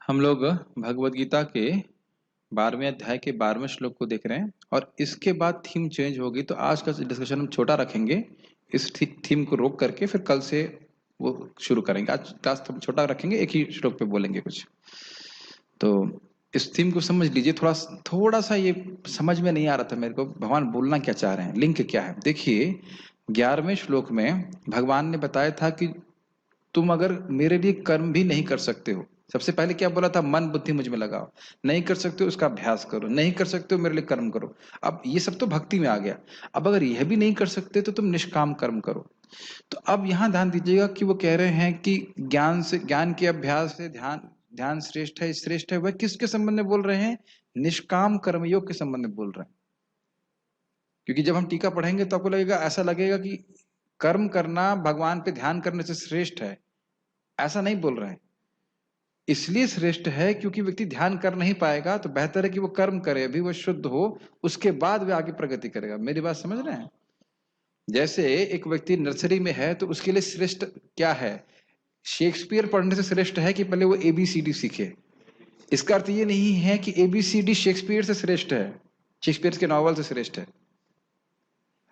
हम लोग भगवत गीता के 12वें अध्याय के 12वें श्लोक को देख रहे हैं और इसके बाद थीम चेंज होगी। तो आज का डिस्कशन हम छोटा रखेंगे, इस थीम को रोक करके फिर कल से वो शुरू करेंगे। आज क्लास छोटा रखेंगे, एक ही श्लोक पे बोलेंगे कुछ। तो इस थीम को समझ लीजिए। थोड़ा सा ये समझ में नहीं आ रहा था मेरे को, भगवान बोलना क्या चाह रहे हैं, लिंक क्या है। देखिए 11वें श्लोक में भगवान ने बताया था कि तुम अगर मेरे लिए कर्म भी नहीं कर सकते हो, सबसे पहले क्या बोला था, मन बुद्धि मुझ में लगाओ। नहीं कर सकते हो उसका अभ्यास करो, नहीं कर सकते हो मेरे लिए कर्म करो। अब ये सब तो भक्ति में आ गया। अब अगर यह भी नहीं कर सकते तो तुम निष्काम कर्म करो। तो अब यहाँ ध्यान दीजिएगा कि वो कह रहे हैं कि ज्ञान के अभ्यास से ध्यान ध्यान श्रेष्ठ है। वह किसके संबंध में बोल रहे हैं? निष्काम कर्मयोग के संबंध में बोल रहे हैं। क्योंकि जब हम टीका पढ़ेंगे तो आपको लगेगा, ऐसा लगेगा कि कर्म करना भगवान पे ध्यान करने से श्रेष्ठ है। ऐसा नहीं बोल रहे हैं। इसलिए श्रेष्ठ है क्योंकि व्यक्ति ध्यान कर नहीं पाएगा, तो बेहतर है कि वो कर्म करे, अभी वो शुद्ध हो, उसके बाद वह आगे प्रगति करेगा। मेरी बात समझ रहे हैं? जैसे एक व्यक्ति नर्सरी में है तो उसके लिए श्रेष्ठ क्या है? शेक्सपियर पढ़ने से श्रेष्ठ है कि पहले वो एबीसीडी सीखे। इसका अर्थ ये नहीं है कि एबीसीडी शेक्सपियर से श्रेष्ठ है, शेक्सपियर के नॉवल से श्रेष्ठ है।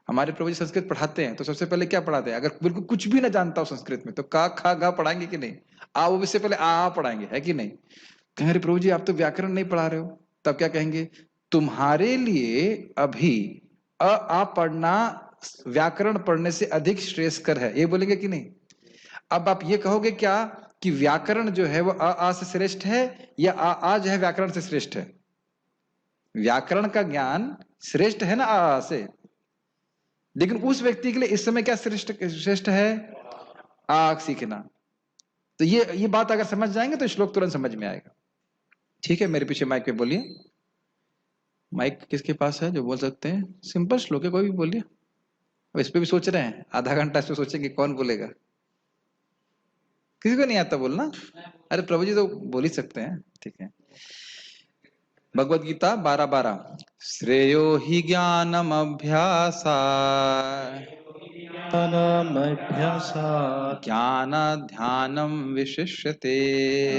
हमारे प्रभु जी संस्कृत पढ़ाते हैं तो सबसे पहले क्या पढ़ाते हैं? अगर बिल्कुल कुछ भी ना जानता हो संस्कृत में तो का खा गा पढ़ाएंगे कि नहीं? आ वो इससे पहले आ पढ़ाएंगे, है कि नहीं? कहें अरे प्रभु जी आप तो व्याकरण नहीं पढ़ा रहे हो, तब क्या कहेंगे? तुम्हारे लिए अभी आ पढ़ना व्याकरण पढ़ने से अधिक श्रेयस्कर है, ये बोलेंगे कि नहीं? अब आप ये कहोगे क्या कि व्याकरण जो है वो आ से श्रेष्ठ है या आ जो है व्याकरण से श्रेष्ठ है? व्याकरण का ज्ञान श्रेष्ठ है ना आ से, लेकिन उस व्यक्ति के लिए इस समय क्या श्रेष्ठ श्रेष्ठ है? आग सीखना। तो ये बात अगर समझ जाएंगे तो श्लोक तुरंत समझ में आएगा। ठीक है, मेरे पीछे माइक पे बोलिए। माइक किसके पास है जो बोल सकते हैं? सिंपल श्लोक है, कोई भी बोलिए। अब इस पे भी सोच रहे हैं, आधा घंटा इस पे सोचेंगे कौन बोलेगा? किसी को नहीं आता बोलना? अरे प्रभु जी तो बोल ही सकते हैं। ठीक है, भगवत गीता 12:12। श्रेयो हि ज्ञानम अभ्यासा ज्ञानमभ्यासात् ज्ञानाध्यानं विशिष्यते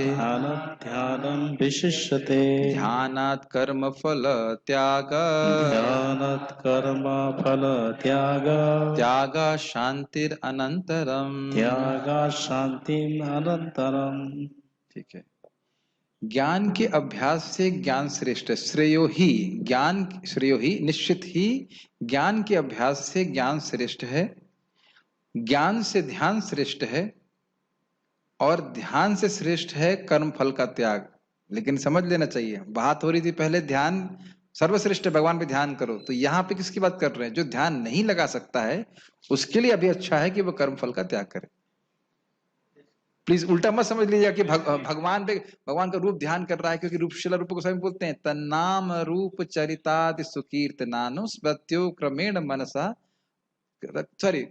ध्यानं विशिष्यते ध्यानात् कर्म फल त्याग ध्यानात् कर्म फल त्याग त्याग शांतिर अनंतरम। त्यागा शांतिम अनंतरम। ठीक है, ज्ञान के अभ्यास से ज्ञान श्रेष्ठ है। श्रेयो ही ज्ञान, श्रेयो ही निश्चित ही ज्ञान के अभ्यास से ज्ञान श्रेष्ठ है, ज्ञान से ध्यान श्रेष्ठ है, और ध्यान से श्रेष्ठ है कर्म फल का त्याग। लेकिन समझ लेना चाहिए, बात हो रही थी पहले ध्यान सर्वश्रेष्ठ भगवान पे ध्यान करो, तो यहाँ पे किसकी बात कर रहे हैं? जो ध्यान नहीं लगा सकता है उसके लिए अभी अच्छा है कि वो कर्म फल का त्याग करे। प्लीज उल्टा मत समझ लीजिएगा कि भगवान पे, भगवान का रूप ध्यान कर रहा है, क्योंकि रूपशिला रूप गोस्वामी बोलते हैं तन्नाम रूप चरितादि सुकीर्तनानु स्मृत्यो क्रमेण मनसा, सॉरी,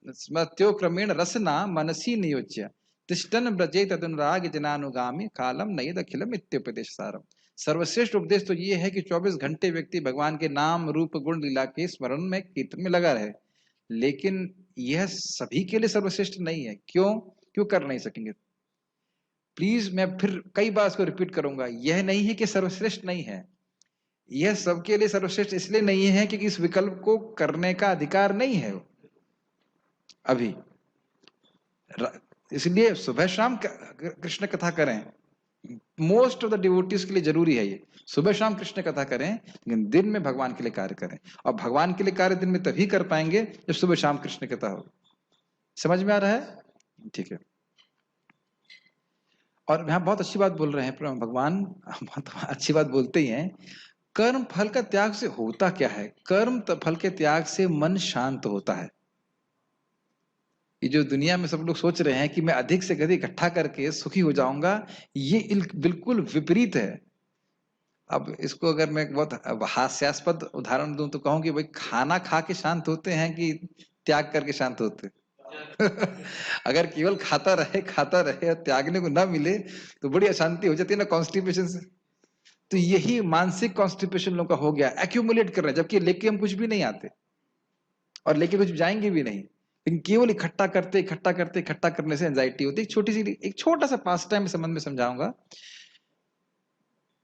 स्मृत्यो क्रमेण रसना मनसी नियोज्य तिष्ठन ब्रजे तदनुराग जनानुगामी कालम नयद अखिलम इत्युपदेश सारम। सर्वश्रेष्ठ उपदेश तो ये है कि 24 घंटे व्यक्ति भगवान के नाम रूप गुण लीला के स्मरण में कीर्तन में लगा रहे। लेकिन यह सभी के लिए सर्वश्रेष्ठ नहीं है। क्यों? क्यों कर नहीं सकेंगे? प्लीज मैं फिर कई बार इसको रिपीट करूंगा, यह नहीं है कि सर्वश्रेष्ठ नहीं है, यह सबके लिए सर्वश्रेष्ठ इसलिए नहीं है कि इस विकल्प को करने का अधिकार नहीं है अभी। इसलिए सुबह शाम कृष्ण कथा करें, मोस्ट ऑफ द डिवोटीज के लिए जरूरी है ये। सुबह शाम कृष्ण कथा करें, लेकिन दिन में भगवान के लिए कार्य करें। और भगवान के लिए कार्य दिन में तभी कर पाएंगे जब सुबह शाम कृष्ण कथा हो। समझ में आ रहा है? ठीक है। और यहाँ बहुत अच्छी बात बोल रहे हैं भगवान, बहुत अच्छी बात बोलते ही हैं। कर्म फल का त्याग से होता क्या है? कर्म फल के त्याग से मन शांत होता है। ये जो दुनिया में सब लोग सोच रहे हैं कि मैं अधिक से अधिक इकट्ठा करके सुखी हो जाऊंगा, ये बिल्कुल विपरीत है। अब इसको अगर मैं बहुत हास्यास्पद उदाहरण दूं तो कहूं कि भाई खाना खा के शांत होते हैं कि त्याग करके शांत होते हैं? अगर केवल खाता रहे और त्यागने को ना मिले तो बड़ी अशांति हो जाती है ना, कॉन्स्टिपेशन से। तो यही मानसिक कॉन्स्टिपेशन लोगों का हो गया, एक्यूमुलेट कर रहे हैं, जबकि लेके हम कुछ भी नहीं आते और लेके कुछ जाएंगे भी नहीं। लेकिन केवल इकट्ठा करने से एंजाइटी होती है। एक छोटा सा पास टाइम संबंध में समझाऊंगा।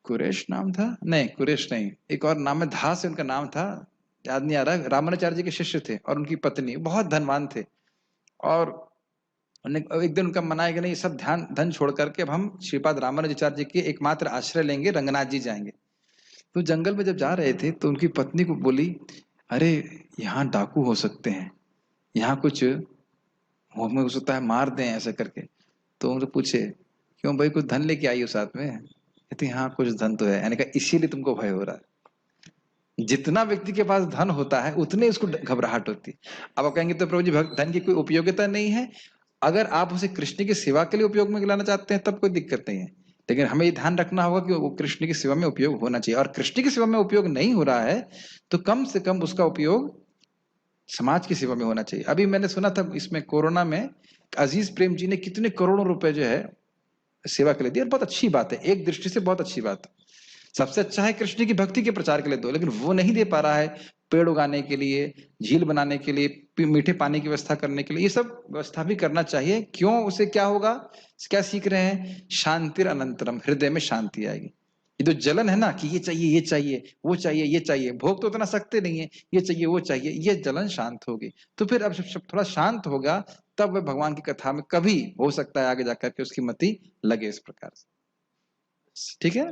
कुरेश नाम था, नहीं कुरेश नहीं, एक और नाम है, धा से उनका नाम था, याद नहीं आ रहा। रामानुचार्य जी के शिष्य थे और उनकी पत्नी बहुत धनवान थे। और एक दिन उनका मना है कि नहीं, सब ध्यान धन छोड़ करके अब हम श्रीपाद रामानुजाचार्य जी के एकमात्र आश्रय लेंगे, रंगनाथ जी जाएंगे। तो जंगल में जब जा रहे थे तो उनकी पत्नी को बोली, अरे यहाँ डाकू हो सकते हैं, यहाँ कुछ हमें हो सकता है मार दें ऐसे करके। तो उनसे पूछे, क्यों भाई, कुछ धन लेके आई हो साथ में? कहती हाँ कुछ धन तो है। यानी कहा इसीलिए तुमको भय हो रहा है। जितना व्यक्ति के पास धन होता है उतने उसको घबराहट होती है। अब आप कहेंगे तो प्रभु जी धन की कोई उपयोगिता नहीं है। अगर आप उसे कृष्ण की सेवा के लिए उपयोग में लाना चाहते हैं तब कोई दिक्कत नहीं है, लेकिन हमें ये ध्यान रखना होगा कि वो कृष्ण की सेवा में उपयोग होना चाहिए। और कृष्ण की सेवा में उपयोग नहीं हो रहा है तो कम से कम उसका उपयोग समाज की सेवा में होना चाहिए। अभी मैंने सुना था इसमें कोरोना में अजीज प्रेम जी ने कितने करोड़ों रुपए जो है सेवा के लिए दिए। बहुत अच्छी बात है, एक दृष्टि से बहुत अच्छी बात है। सबसे अच्छा है कृष्ण की भक्ति के प्रचार के लिए दो, लेकिन वो नहीं दे पा रहा है पेड़ उगाने के लिए, झील बनाने के लिए, मीठे पानी की व्यवस्था करने के लिए। ये सब व्यवस्था भी करना चाहिए। क्यों? उसे क्या होगा, क्या सीख रहे हैं? शांतिर अनंतरम, हृदय में शांति आएगी। ये जो जलन है ना कि ये चाहिए, ये चाहिए, वो चाहिए, ये चाहिए, भोग तो उतना सकते नहीं है, ये चाहिए, वो चाहिए, ये जलन शांत होगी। तो फिर अब जब थोड़ा शांत होगा तब वह भगवान की कथा में कभी हो सकता है आगे जाकर के उसकी मति लगे इस प्रकार से। ठीक है।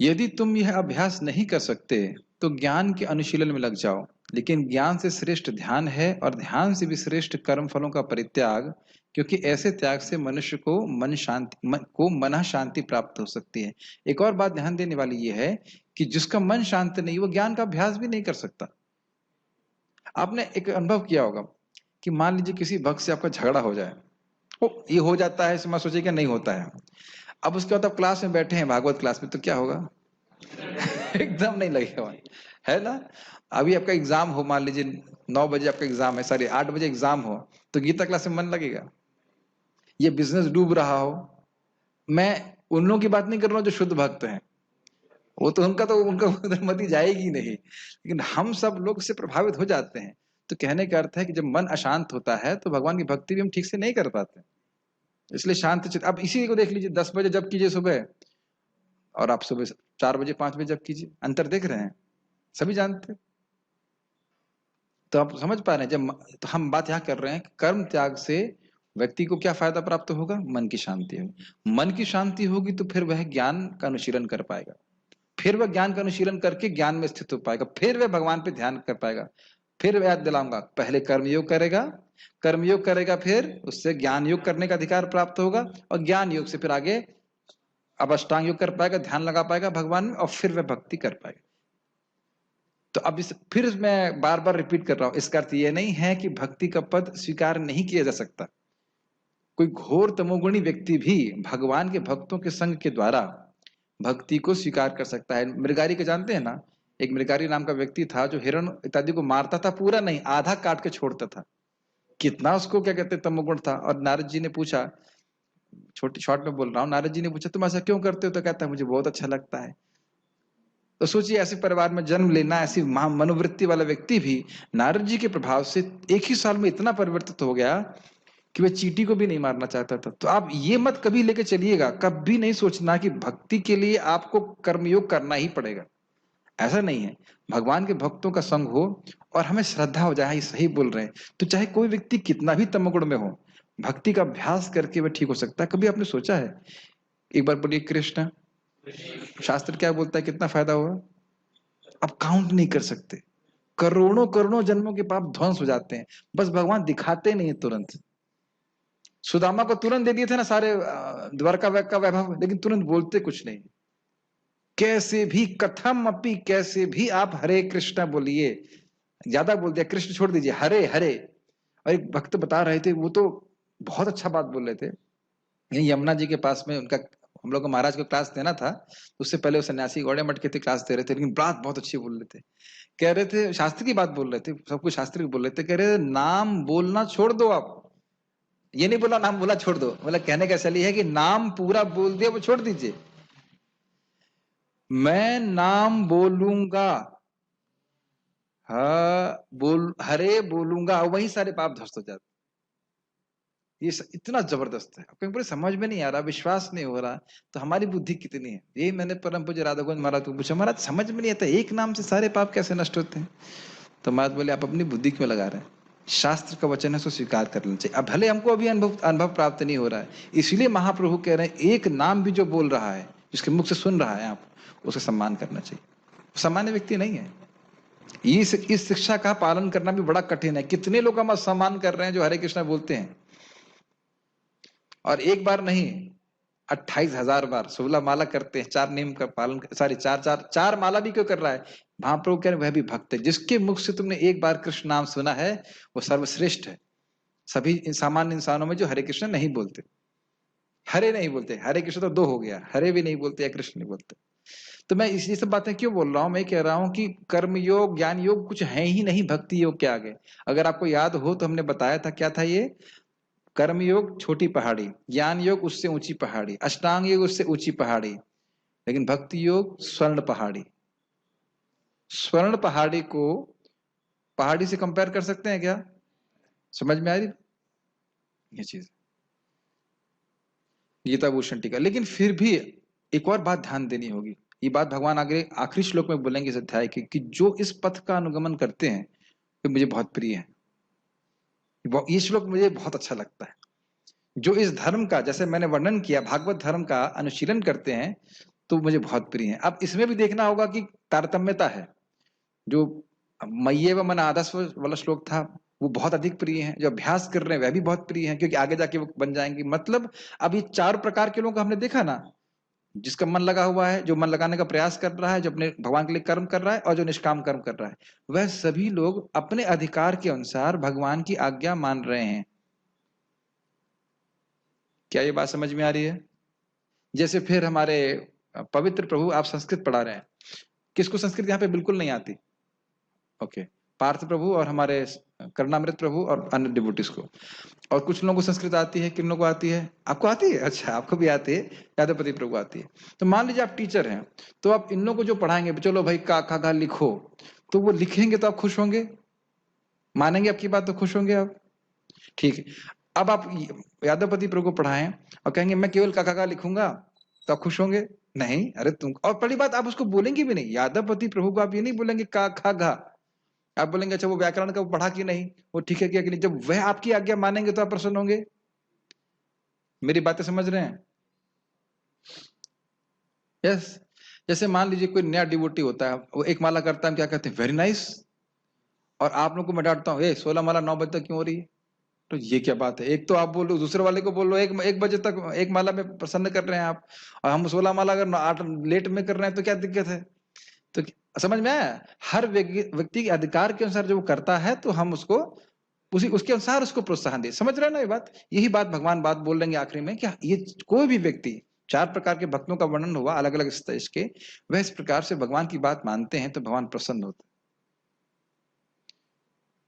यदि तुम यह अभ्यास नहीं कर सकते तो ज्ञान के अनुशीलन में लग जाओ। लेकिन ज्ञान से श्रेष्ठ ध्यान है और ध्यान से भी श्रेष्ठ कर्म फलों का परित्याग, क्योंकि ऐसे त्याग से मनुष्य को मन शांति प्राप्त हो सकती है। एक और बात ध्यान देने वाली यह है कि जिसका मन शांत नहीं वो ज्ञान का अभ्यास भी नहीं कर सकता। आपने एक अनुभव किया होगा कि मान लीजिए किसी भक्त से आपका झगड़ा हो जाए, ये हो जाता है, इसमें सोचिए कि नहीं होता है। अब उसके बाद आप क्लास में बैठे हैं, भागवत क्लास में, तो क्या होगा? एकदम नहीं लगेगा मन, है ना। अभी आपका एग्जाम हो, मान लीजिए 9 बजे आपका एग्जाम है, सॉरी 8 बजे एग्जाम हो, तो गीता क्लास में मन लगेगा? ये बिजनेस डूब रहा हो, मैं उन लोगों की बात नहीं कर रहा हूँ जो शुद्ध भक्त हैं, वो तो उनका उधर मति जाएगी नहीं, लेकिन हम सब लोग से प्रभावित हो जाते हैं। तो कहने का अर्थ है कि जब मन अशांत होता है तो भगवान की भक्ति भी हम ठीक से नहीं कर पाते। इसलिए शांत चित्त, अब इसी को देख लीजिए, 10 बजे जब कीजिए सुबह, और आप सुबह 4 बजे 5 बजे जब कीजिए, अंतर देख रहे हैं, सभी जानते हैं। तो आप समझ पा रहे हैं, जब तो हम बात यहाँ कर रहे हैं, कर्म त्याग से व्यक्ति को क्या फायदा प्राप्त होगा? मन की शांति होगी। मन की शांति होगी तो फिर वह ज्ञान का अनुशीलन कर पाएगा, फिर वह ज्ञान का अनुशीलन करके ज्ञान में स्थित हो पाएगा, फिर वह भगवान पे ध्यान कर पाएगा। फिर याद दिलाऊंगा, पहले कर्मयोग करेगा, कर्मयोग करेगा, फिर उससे ज्ञान योग करने का अधिकार प्राप्त होगा, और ज्ञान योग से फिर आगे अब अष्टांग योग कर पाएगा, ध्यान लगा पाएगा भगवान में, और फिर वह भक्ति कर पाएगा। तो अब फिर मैं बार बार रिपीट कर रहा हूं, इसका अर्थ यह नहीं है कि भक्ति का पद स्वीकार नहीं किया जा सकता। कोई घोर तमोगुणी व्यक्ति भी भगवान के भक्तों के संग के द्वारा भक्ति को स्वीकार कर सकता है। मृगारी के जानते हैं ना, एक मृगारी नाम का व्यक्ति था जो हिरण इत्यादि को मारता था, पूरा नहीं आधा काट के छोड़ता था। कितना उसको क्या कहते तमोगुण था। और नारद जी ने पूछा, छोटी शॉर्ट में बोल रहा हूँ, नारद जी ने पूछा तुम ऐसा क्यों करते हो? तो कहता है मुझे बहुत अच्छा लगता है। तो सोचिए, ऐसे परिवार में जन्म लेना, ऐसी मनोवृत्ति वाला व्यक्ति भी नारद जी के प्रभाव से एक ही साल में इतना परिवर्तित हो गया कि वह चींटी को भी नहीं मारना चाहता था। तो आप ये मत कभी लेके चलिएगा, कभी नहीं सोचना कि भक्ति के लिए आपको कर्मयोग करना ही पड़ेगा। ऐसा नहीं है। भगवान के भक्तों का संग हो और हमें श्रद्धा हो जाए, सही बोल रहे हैं, तो चाहे कोई व्यक्ति कितना भी तमोगुण में हो, भक्ति का अभ्यास करके वह ठीक हो सकता है। कभी आपने सोचा है? एक बार बोलिए कृष्ण। शास्त्र क्या बोलता है, कितना फायदा होगा? आप काउंट नहीं कर सकते, करोड़ों करोड़ों जन्मों के पाप ध्वंस हो जाते हैं, बस भगवान दिखाते नहीं है तुरंत। सुदामा को तुरंत दे दिए थे ना सारे द्वारका का वैभव, लेकिन तुरंत बोलते कुछ नहीं। कैसे भी कथम अपी, कैसे भी आप हरे कृष्णा बोलिए, ज्यादा बोल दिया, कृष्ण छोड़ दीजिए, हरे हरे। और एक भक्त बता रहे थे, वो तो बहुत अच्छा बात बोल रहे थे। यमुना जी के पास में उनका, हम लोग को महाराज को क्लास देना था, उससे पहले वो सन्यासी गौड़े मठ के थे, क्लास दे रहे थे, लेकिन बात बहुत अच्छी बोल रहे थे। कह रहे थे शास्त्र की बात बोल रहे थे, सब कुछ शास्त्र की बोल रहे थे। कह रहे थे नाम बोलना छोड़ दो आप। ये नहीं बोला नाम बोला छोड़ दो, मतलब कहने का चली है कि नाम पूरा बोल दिया वो छोड़ दीजिए। मैं नाम बोलूंगा, हाँ बोल, हरे बोलूंगा, वही सारे पाप ध्वस्त हो जाते। इतना जबरदस्त है, क्योंकि पूरे समझ में नहीं आ रहा, विश्वास नहीं हो रहा, तो हमारी बुद्धि कितनी है। यही मैंने परम पूज्य राधा गोविंद महाराज को पूछा, महाराज समझ में नहीं आता एक नाम से सारे पाप कैसे नष्ट होते हैं। तो महाराज बोले आप अपनी बुद्धि क्यों लगा रहे हैं, शास्त्र का वचन है, सो स्वीकार कर लेना चाहिए। अब भले हमको अभी अनुभव प्राप्त नहीं हो रहा है, इसलिए महाप्रभु कह रहे हैं एक नाम भी जो बोल रहा है, जिसके मुख से सुन रहा है आप, उसका सम्मान करना चाहिए। सामान्य व्यक्ति नहीं है। इस शिक्षा का पालन करना भी बड़ा कठिन है। कितने लोग हम सम्मान कर रहे हैं जो हरे कृष्णा बोलते हैं, और एक बार नहीं 28,000 बार 16 माला करते हैं, 4 नियम का पालन, सॉरी चार माला भी क्यों कर रहा है। महाप्रभु कह रहे वह भी भक्त है। जिसके मुख से तुमने एक बार कृष्ण नाम सुना है वो सर्वश्रेष्ठ है सभी सामान्य इंसानों में जो हरे कृष्ण नहीं बोलते। हरे नहीं बोलते, हरे कृष्ण तो 2 हो गया, हरे भी नहीं बोलते या कृष्ण नहीं बोलते। तो मैं ये सब बातें क्यों बोल रहा हूं, मैं कह रहा हूं कि कर्म योग ज्ञान योग कुछ है ही नहीं भक्ति योग के आगे। अगर आपको याद हो तो हमने बताया था क्या था ये, कर्म योग छोटी पहाड़ी, ज्ञान योग उससे ऊंची पहाड़ी, अष्टांग योग उससे ऊंची पहाड़ी, लेकिन भक्ति योग स्वर्ण पहाड़ी। स्वर्ण पहाड़ी को पहाड़ी से कंपेयर कर सकते हैं क्या, समझ में आ रही ये चीज, गीता भूषण टीका। लेकिन फिर भी एक और बात ध्यान देनी होगी, ये बात भगवान आगे आखिरी श्लोक में बोलेंगे इस अध्याय की, कि जो इस पथ का अनुगमन करते हैं तो मुझे बहुत प्रिय है। ये श्लोक मुझे बहुत अच्छा लगता है। जो इस धर्म का, जैसे मैंने वर्णन किया, भागवत धर्म का अनुशीलन करते हैं तो मुझे बहुत प्रिय है। अब इसमें भी देखना होगा कि तारतम्यता है। जो मय्ये व मन आदस्व वाला श्लोक था वो बहुत अधिक प्रिय है, जो अभ्यास कर रहे हैं वह भी बहुत प्रिय है, क्योंकि आगे जाके वो बन जाएंगे। मतलब अब ये 4 प्रकार के लोगों को हमने देखा ना, जिसका मन लगा हुआ है, जो मन लगाने का प्रयास कर रहा है, जो अपने भगवान के लिए कर्म कर रहा है, और जो निष्काम कर्म कर रहा है, वह सभी लोग अपने अधिकार के अनुसार भगवान की आज्ञा मान रहे हैं। क्या ये बात समझ में आ रही है। जैसे फिर हमारे पवित्र प्रभु, आप संस्कृत पढ़ा रहे हैं, किसको संस्कृत यहाँ पे बिल्कुल नहीं आती, ओके, पार्थ प्रभु और हमारे कर्णामृत प्रभु और अन्य डिवोटीज को। और कुछ लोगों को संस्कृत आती है, किन लोगों को आती है, आपको आती है, अच्छा आपको भी आती है, यादवपति प्रभु आती है। तो मान लीजिए आप टीचर हैं, तो आप इन लोगों को जो पढ़ाएंगे, चलो भाई का खा गा लिखो, तो वो लिखेंगे तो आप खुश होंगे, मानेंगे आपकी बात तो खुश होंगे आप, ठीक है। अब आप यादवपति प्रभु को पढ़ाएं और कहेंगे मैं केवल का खा गा लिखूंगा, तो आप खुश होंगे नहीं, अरे तुम, और पहली बात आप उसको बोलेंगे भी नहीं, यादवपति प्रभु को आप ये नहीं बोलेंगे का खा गा, आप बोलेंगे अच्छा वो व्याकरण का वो पढ़ा कि नहीं, वो ठीक है क्या कि नहीं। जब वह आपकी आज्ञा मानेंगे तो आप प्रसन्न होंगे। मेरी बातें समझ रहे हैं, यस। जैसे मान लीजिए कोई नया डिवोटी होता है, वो एक माला करता है, हम क्या कहते हैं वेरी नाइस, और आप लोगों को मैं डांटता हूँ 16 माला 9 बजे तक क्यों हो रही है, तो ये क्या बात है। एक तो आप बोलो, दूसरे वाले को बोलो 1 बजे तक 1 माला में प्रसन्न कर रहे हैं आप, और हम 16 माला अगर 8 लेट में कर रहे हैं तो क्या दिक्कत है। तो समझ में आया, हर व्यक्ति के अधिकार के अनुसार जो वो करता है तो हम उसको उसके अनुसार उसको प्रोत्साहन दे। समझ रहे हैं ना ये बात, यही बात भगवान बात बोल लेंगे आखिरी में, क्या ये कोई भी व्यक्ति, 4 प्रकार के भक्तों का वर्णन हुआ अलग अलग स्टेज के, वह इस प्रकार से भगवान की बात मानते हैं तो भगवान प्रसन्न होते हैं।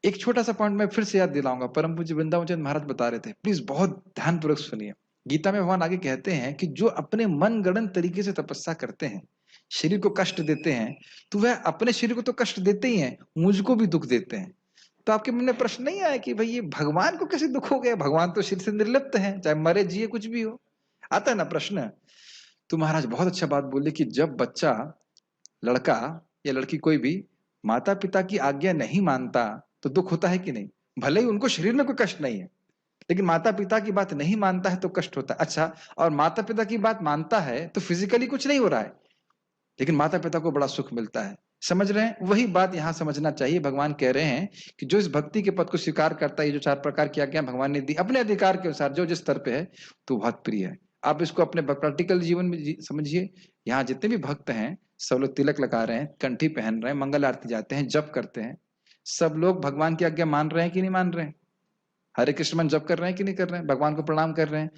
एक छोटा सा पॉइंट मैं फिर से याद दिलाऊंगा, परम पूज्य वृंदावन चंद्र महाराज बता रहे थे, प्लीज बहुत ध्यानपूर्वक सुनिए। गीता में भगवान आगे कहते हैं कि जो अपने मन गणन तरीके से तपस्या करते हैं, शरीर को कष्ट देते हैं, तो वह अपने शरीर को तो कष्ट देते ही हैं, मुझको भी दुख देते हैं। तो आपके मन में प्रश्न नहीं आया कि भाई ये भगवान को कैसे दुख हो गया, भगवान तो शरीर से निर्लिप्त है, चाहे मरे जिए कुछ भी हो, आता है ना प्रश्न। तो महाराज बहुत अच्छा बात बोले कि जब बच्चा, लड़का या लड़की कोई भी माता पिता की आज्ञा नहीं मानता तो दुख होता है कि नहीं। भले ही उनको शरीर में कोई कष्ट नहीं है, लेकिन माता पिता की बात नहीं मानता है तो कष्ट होता है। अच्छा, और माता पिता की बात मानता है तो फिजिकली कुछ नहीं हो रहा है, लेकिन माता पिता को बड़ा सुख मिलता है। समझ रहे हैं, वही बात यहां समझना चाहिए। भगवान कह रहे हैं कि जो इस भक्ति के पद को स्वीकार करता है, जो 4 प्रकार की आज्ञा भगवान ने दी अपने अधिकार के अनुसार, जो जिस स्तर पे है, तो बहुत प्रिय है। आप इसको अपने प्रैक्टिकल जीवन में समझिए। यहाँ जितने भी भक्त हैं सब लोग तिलक लगा रहे हैं, कंठी पहन रहे हैं, मंगल आरती जाते हैं, जप करते हैं, सब लोग भगवान की आज्ञा मान रहे हैं कि नहीं मान रहे हैं, हरे कृष्ण मन जप कर रहे हैं कि नहीं कर रहे हैं, भगवान को प्रणाम कर रहे हैं।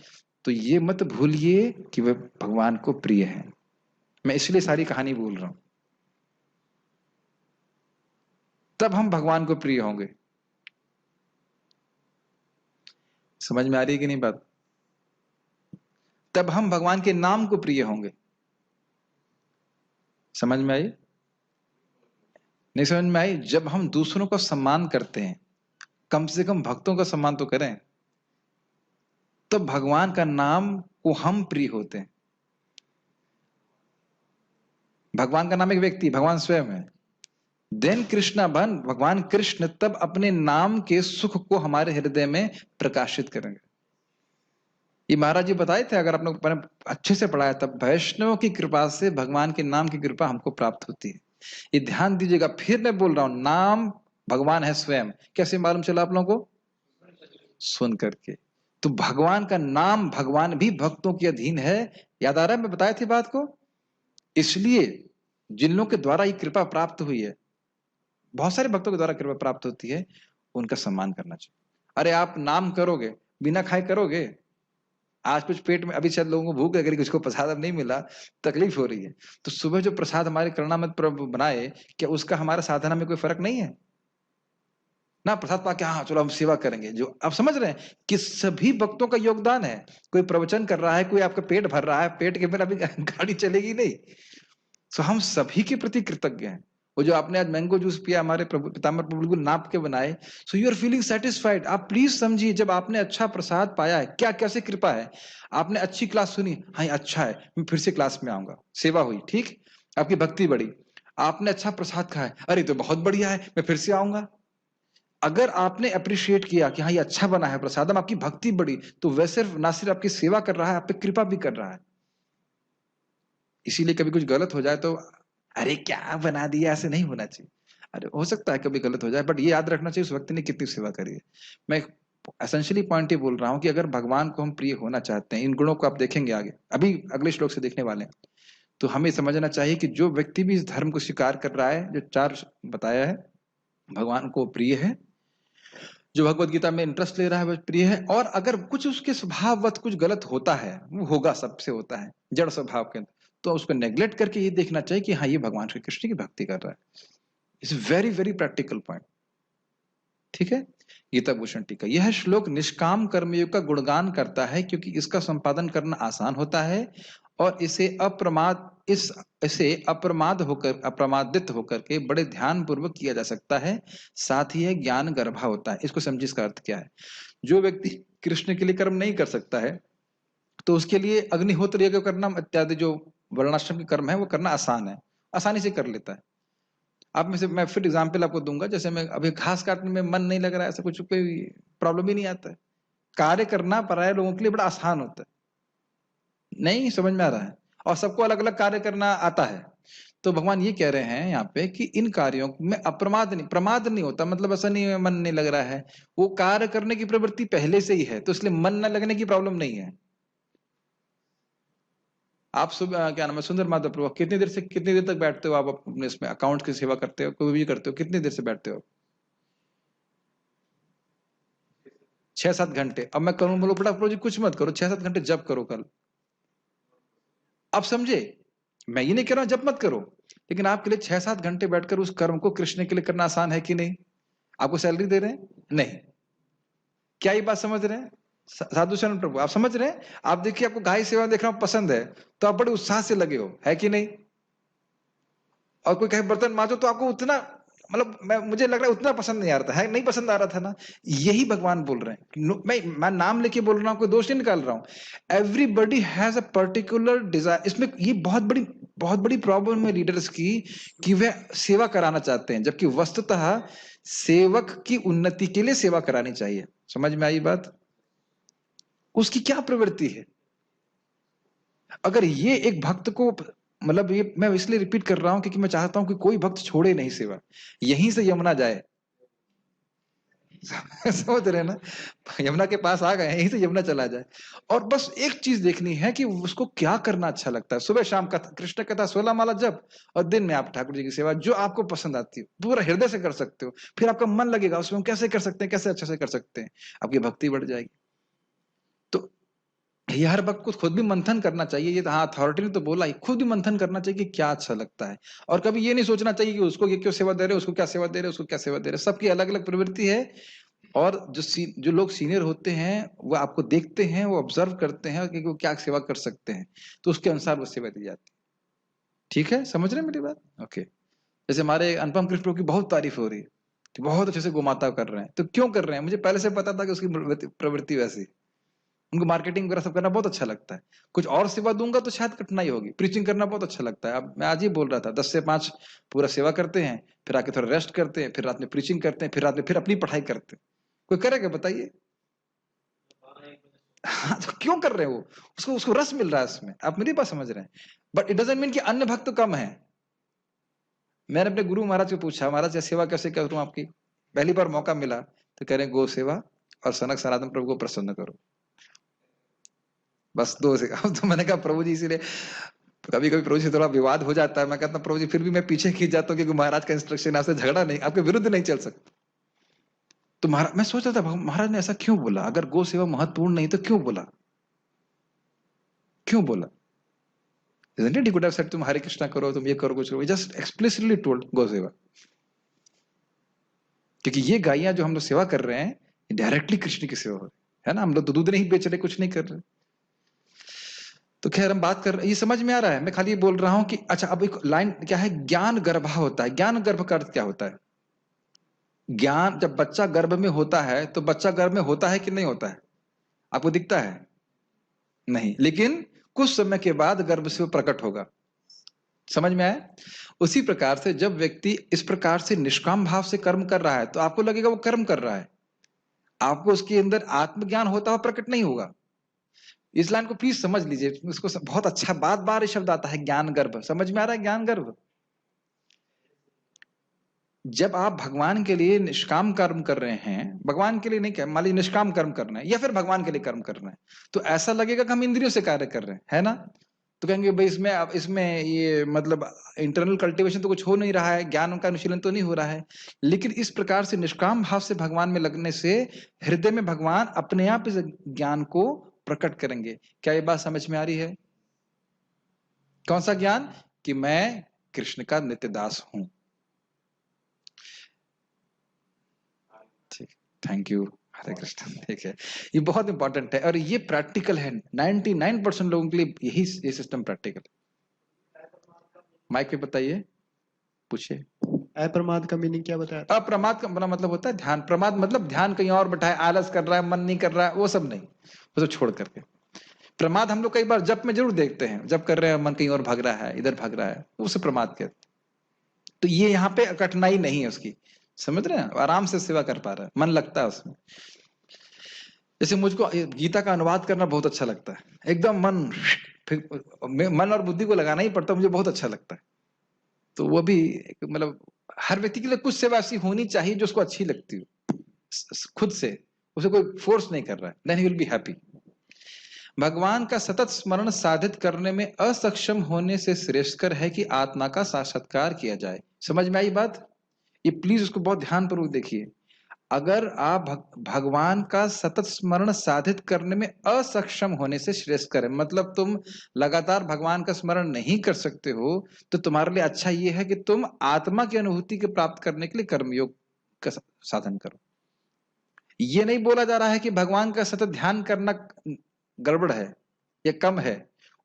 तो ये मत भूलिए कि वह भगवान को प्रिय है। मैं इसलिए सारी कहानी बोल रहा हूं, तब हम भगवान को प्रिय होंगे। समझ में आ रही है कि नहीं बात, तब हम भगवान के नाम को प्रिय होंगे। समझ में आई, नहीं समझ में आई। जब हम दूसरों का सम्मान करते हैं, कम से कम भक्तों का सम्मान तो करें। तो भगवान का नाम को हम प्रिय होते हैं। भगवान का नाम एक व्यक्ति, भगवान स्वयं है। देन कृष्णा बन, भगवान कृष्ण तब अपने नाम के सुख को हमारे हृदय में प्रकाशित करेंगे। ये महाराज जी बताए थे, अगर आप लोग अच्छे से पढ़ाया, तब वैष्णव की कृपा से भगवान के नाम की कृपा हमको प्राप्त होती है। ये ध्यान दीजिएगा, फिर मैं बोल रहा हूं, नाम भगवान है स्वयं। कैसे मालूम चला आप लोगों को? सुन करके। तो भगवान का नाम, भगवान भी भक्तों के अधीन है। याद आ रहा है मैं बताया थी बात को? इसलिए जिन लोगों के द्वारा ये कृपा प्राप्त हुई है, बहुत सारे भक्तों के द्वारा कृपा प्राप्त होती है, उनका सम्मान करना चाहिए। अरे आप नाम करोगे, बिना खाए करोगे? आज कुछ पेट में, अभी शायद लोगों को भूख लग रही, कुछ को प्रसाद अब नहीं मिला, तकलीफ हो रही है, तो सुबह जो प्रसाद हमारे करुणामय प्रभु बनाए, क्या उसका हमारे साधना में कोई फर्क नहीं है ना? प्रसाद पाके हाँ चलो हम सेवा करेंगे, जो आप समझ रहे हैं कि सभी भक्तों का योगदान है। कोई प्रवचन कर रहा है, कोई आपका पेट भर रहा है, पेट के बिना अभी गाड़ी चलेगी नहीं। तो हम सभी के प्रति कृतज्ञ हैं। वो जो आपने आज मैंगो जूस पिया, हमारे प्रभु पिताम्बर प्रभु बिल्कुल नाप के बनाए, so you are feeling satisfied. आप प्लीज समझिए, जब आपने अच्छा प्रसाद पाया है, क्या कैसे कृपा है। आपने अच्छी क्लास सुनी, हाँ अच्छा है, मैं फिर से क्लास में आऊंगा, सेवा हुई, ठीक, आपकी भक्ति बढ़ी। आपने अच्छा प्रसाद खाया, अरे तो बहुत बढ़िया है, मैं फिर से आऊंगा। अगर आपने अप्रिशिएट किया कि हाँ ये अच्छा बना है प्रसादम, आपकी भक्ति बढ़ी, तो वह सिर्फ ना सिर्फ आपकी सेवा कर रहा है, आप पे कृपा भी कर रहा है। इसीलिए कभी कुछ गलत हो जाए तो अरे क्या बना दिया, ऐसे नहीं होना चाहिए। अरे हो सकता है कभी गलत हो जाए, बट ये याद रखना चाहिए उस व्यक्ति ने कितनी सेवा करी है। मैं एसेंशियली पॉइंट ये बोल रहा हूँ कि अगर भगवान को हम प्रिय होना चाहते हैं, इन गुणों को आप देखेंगे आगे, अभी अगले श्लोक से देखने वाले हैं, तो हमें समझना चाहिए कि जो व्यक्ति भी इस धर्म को स्वीकार कर रहा है, जो चार बताया है, भगवान को प्रिय है। जो भगवत गीता में इंटरेस्ट ले रहा है वह प्रिय है। और अगर कुछ उसके स्वभाववत कुछ गलत होता है, वो होगा, सबसे होता है जड़ स्वभाव के अंदर, तो उसको नेग्लेक्ट करके ये देखना चाहिए कि हाँ ये भगवान श्री कृष्ण की भक्ति कर रहा है। It's very very practical point, ठीक है। गीता भूषण टीका। यह श्लोक निष्काम कर्मयोग का गुणगान करता है, क्योंकि इसका संपादन करना आसान होता है और इसे अप्रमादित होकर के बड़े ध्यान पूर्वक किया जा सकता है। साथ ही यह ज्ञान गर्भा होता है। इसको समझिए, इसका अर्थ क्या है। जो व्यक्ति कृष्ण के लिए कर्म नहीं कर सकता है, तो उसके लिए अग्निहोत्र यज्ञ करना इत्यादि जो वर्णाश्रम के कर्म है वो करना आसान है, आसानी से कर लेता है। आप में से मैं फिर एग्जाम्पल आपको दूंगा, जैसे मैं अभी घास काटने में मन नहीं लग रहा है, ऐसा कुछ कोई प्रॉब्लम ही नहीं आता है। कार्य करना पराये लोगों के लिए बड़ा आसान होता है, नहीं समझ में आ रहा है, और सबको अलग अलग कार्य करना आता है। तो भगवान ये कह रहे हैं यहाँ पे कि इन कार्यों में प्रमाद नहीं होता, मतलब ऐसा नहीं है मन नहीं लग रहा है, वो कार्य करने की प्रवृत्ति पहले से ही है, तो इसलिए मन न लगने की प्रॉब्लम नहीं है। आप सुबह क्या नाम है, सुंदर माधव प्रभु, कितनी देर तक बैठते हो आप अपने इसमें अकाउंट की सेवा करते हो, कोई भी करते हो, कितनी देर से बैठते हो? 6-7 घंटे। अब मैं करूं, बोलो बड़ा प्रभु जी कुछ मत करो, 6-7 घंटे जप करो कल। आप समझे, मैं ये नहीं कह रहा हूं जप मत करो, लेकिन आपके लिए 6-7 घंटे बैठकर उस कर्म को कृष्ण के लिए करना आसान है कि नहीं? आपको सैलरी दे रहे हैं? नहीं। क्या ये बात समझ रहे हैं साधु शरण प्रभु? आप समझ रहे हैं? आप देखिए, आपको गाय सेवा देखना पसंद है, तो आप बड़े उत्साह से लगे हो, है कि नहीं? और कोई कहे बर्तन मांजो, तो आपको उतना, मतलब मुझे लग रहा है उतना पसंद नहीं आ रहा था, है नहीं पसंद आ रहा था ना। यही भगवान बोल रहे हैं। मैं नाम लेके बोल रहा हूं, कोई दोष नहीं निकाल रहा हूं। Everybody has a particular desire. इसमें ये बहुत बड़ी प्रॉब्लम है लीडर्स की, कि वह सेवा कराना चाहते हैं, जबकि वस्तुतः सेवक की उन्नति के लिए सेवा करानी चाहिए। समझ में आई बात? उसकी क्या प्रवृत्ति है। अगर ये एक भक्त को, मतलब ये मैं इसलिए रिपीट कर रहा हूं क्योंकि मैं चाहता हूं कि कोई भक्त छोड़े नहीं सेवा, यहीं से यमुना जाए। समझ रहे ना, यमुना के पास आ गए, यहीं से यमुना चला जाए। और बस एक चीज देखनी है कि उसको क्या करना अच्छा लगता है। सुबह शाम कथा, कृष्ण कथा 16 माला जप, और दिन में आप ठाकुर जी की सेवा जो आपको पसंद आती है पूरा हृदय से कर सकते हो। फिर आपका मन लगेगा उसमें, कैसे कर सकते हैं, कैसे अच्छे से कर सकते हैं, आपकी भक्ति बढ़ जाएगी। तो ये हर वक्त को खुद भी मंथन करना चाहिए। ये हाँ अथॉरिटी ने तो बोला ही, खुद भी मंथन करना चाहिए कि क्या अच्छा लगता है। और कभी ये नहीं सोचना चाहिए कि उसको ये क्यों सेवा दे रहे, उसको क्या सेवा दे रहे, उसको क्या सेवा दे रहे। सबकी अलग अलग प्रवृत्ति है। और जो लोग सीनियर होते हैं वो आपको देखते हैं, वो ऑब्जर्व करते हैं कि वो क्या सेवा कर सकते हैं, तो उसके अनुसार वो सेवा दी जाती है। ठीक है, समझ रहे हैं मेरी बात? ओके। जैसे हमारे अनुपम कृष्ण प्रभु की बहुत तारीफ हो रही है कि बहुत अच्छे से गोमाता कर रहे हैं, तो क्यों कर रहे हैं? मुझे पहले से पता था कि उसकी प्रवृत्ति वैसी। उनको मार्केटिंग वगैरह सब करना बहुत अच्छा लगता है। कुछ और सेवा दूंगा तो शायद कठिनाई होगी। प्रीचिंग करना बहुत अच्छा लगता है। अब मैं आज ही बोल रहा था 10 से 5 पूरा सेवा करते हैं, फिर आके थोड़ा रेस्ट करते हैं, फिर रात में प्रीचिंग करते हैं, फिर रात में फिर अपनी पढ़ाई करते हैं। कोई करेगा बताइए? हाँ, तो क्यों कर रहे हैं वो? उसको उसको रस मिल रहा है उसमें। आप मेरी बात समझ रहे हैं? बट इट डजंट मीन कि अन्य भक्त कम है। मैंने अपने गुरु महाराज को पूछा, महाराज ये सेवा कैसे करूं आपकी? पहली बार मौका मिला तो कह रहे गो सेवा और सनक सनातन प्रभु को प्रसन्न करो, बस 2 से। अब तो मैंने कहा प्रभु जी, इसीलिए कभी कभी प्रभु जी से थोड़ा विवाद हो जाता है। मैं कहता हूँ प्रभु जी फिर भी मैं पीछे खींच जाता हूँ, क्योंकि महाराज का इंस्ट्रक्शन, आपसे झगड़ा नहीं, आपके विरुद्ध नहीं चल सकता। तो महाराज, मैं सोच रहा था महाराज ने ऐसा क्यों बोला? अगर गो सेवा महत्वपूर्ण नहीं तो क्यों बोला? क्यों बोला? Isn't it? He could have said तुम हरे कृष्णा करो, तुम ये करो, कुछ करो। Just explicitly told गौ सेवा। क्योंकि ये गायियां जो हम लोग सेवा कर रहे हैं डायरेक्टली कृष्ण की सेवा हो रही है ना। हम लोग तो दूध नहीं बेच रहे, कुछ नहीं कर रहे। तो खैर हम बात कर रहे, ये समझ में आ रहा है? मैं खाली ये बोल रहा हूं कि अच्छा, अब एक लाइन क्या है, ज्ञान गर्भ होता है। ज्ञान गर्भ का अर्थ क्या होता है? ज्ञान, जब बच्चा गर्भ में होता है तो बच्चा गर्भ में होता है कि नहीं होता है? आपको दिखता है? नहीं, लेकिन कुछ समय के बाद गर्भ से वो प्रकट होगा। समझ में आया? उसी प्रकार से जब व्यक्ति इस प्रकार से निष्काम भाव से कर्म कर रहा है तो आपको लगेगा वो कर्म कर रहा है, आपको उसके अंदर आत्मज्ञान होता हुआ प्रकट नहीं होगा। इस लाइन को प्लीज समझ लीजिए, इसको बहुत अच्छा, बार बार शब्द आता है ज्ञान गर्भ। समझ में आ रहा है? ज्ञान गर्भ, जब आप भगवान के लिए निष्काम कर्म कर रहे हैं, भगवान के लिए नहीं, क्या मान लीजिए निष्काम कर्म करना है या फिर भगवान के लिए कर्म करना है, तो ऐसा लगेगा कि हम इंद्रियों से कार्य कर रहे हैं, है ना? तो कहेंगे भाई इसमें, अब इसमें ये मतलब इंटरनल कल्टीवेशन तो कुछ हो नहीं रहा है, ज्ञान का अनुशीलन तो नहीं हो रहा है। लेकिन इस प्रकार से निष्काम भाव से भगवान में लगने से हृदय में भगवान अपने आप इस ज्ञान को प्रकट करेंगे। क्या ये बात समझ में आ रही है? कौन सा ज्ञान? कि मैं कृष्ण का नित्य दास हूं। ठीक, थैंक यू, हरे कृष्ण। ठीक है, ये बहुत इंपॉर्टेंट है और ये प्रैक्टिकल है। 99% लोगों के लिए यही ये सिस्टम प्रैक्टिकल। माइक पे बताइए, पूछिए। अप्रमाद का मीनिंग क्या बताया था? अप्रमाद का बड़ा मतलब होता है ध्यान। प्रमाद मतलब ध्यान कहीं और बैठा है, आलस कर रहा है, मन नहीं कर रहा है, वो सब नहीं, वो सब छोड़ करके। प्रमाद हम लोग कई बार जप में जरूर देखते हैं, जप कर रहे हैं मन कहीं और भाग रहा है, इधर भाग रहा है, उसे प्रमाद कहते हैं। तो ये यहाँ पे कठिनाई नहीं है उसकी, समझ रहे हैं? आराम से सेवा कर पा रहा है, मन लगता है उसमें। जैसे मुझको गीता का अनुवाद करना बहुत अच्छा लगता है, एकदम मन, फिर मन और बुद्धि को लगाना ही पड़ता है, मुझे बहुत अच्छा लगता है। तो वो भी मतलब हर व्यक्ति के लिए कुछ सेवा ऐसी होनी चाहिए जो उसको अच्छी लगती हो, खुद से, उसे कोई फोर्स नहीं कर रहा है, then he will be happy. भगवान का सतत स्मरण साधित करने में असक्षम होने से श्रेष्ठकर है कि आत्मा का साक्षात्कार किया जाए। समझ में आई बात? ये प्लीज उसको बहुत ध्यानपूर्वक देखिए। अगर आप भगवान का सतत स्मरण साधित करने में असक्षम होने से श्रेष्ठ करें, मतलब तुम लगातार भगवान का स्मरण नहीं कर सकते हो, तो तुम्हारे लिए अच्छा यह है कि तुम आत्मा की अनुभूति के प्राप्त करने के लिए कर्मयोग का साधन करो। ये नहीं बोला जा रहा है कि भगवान का सतत ध्यान करना गड़बड़ है या कम है।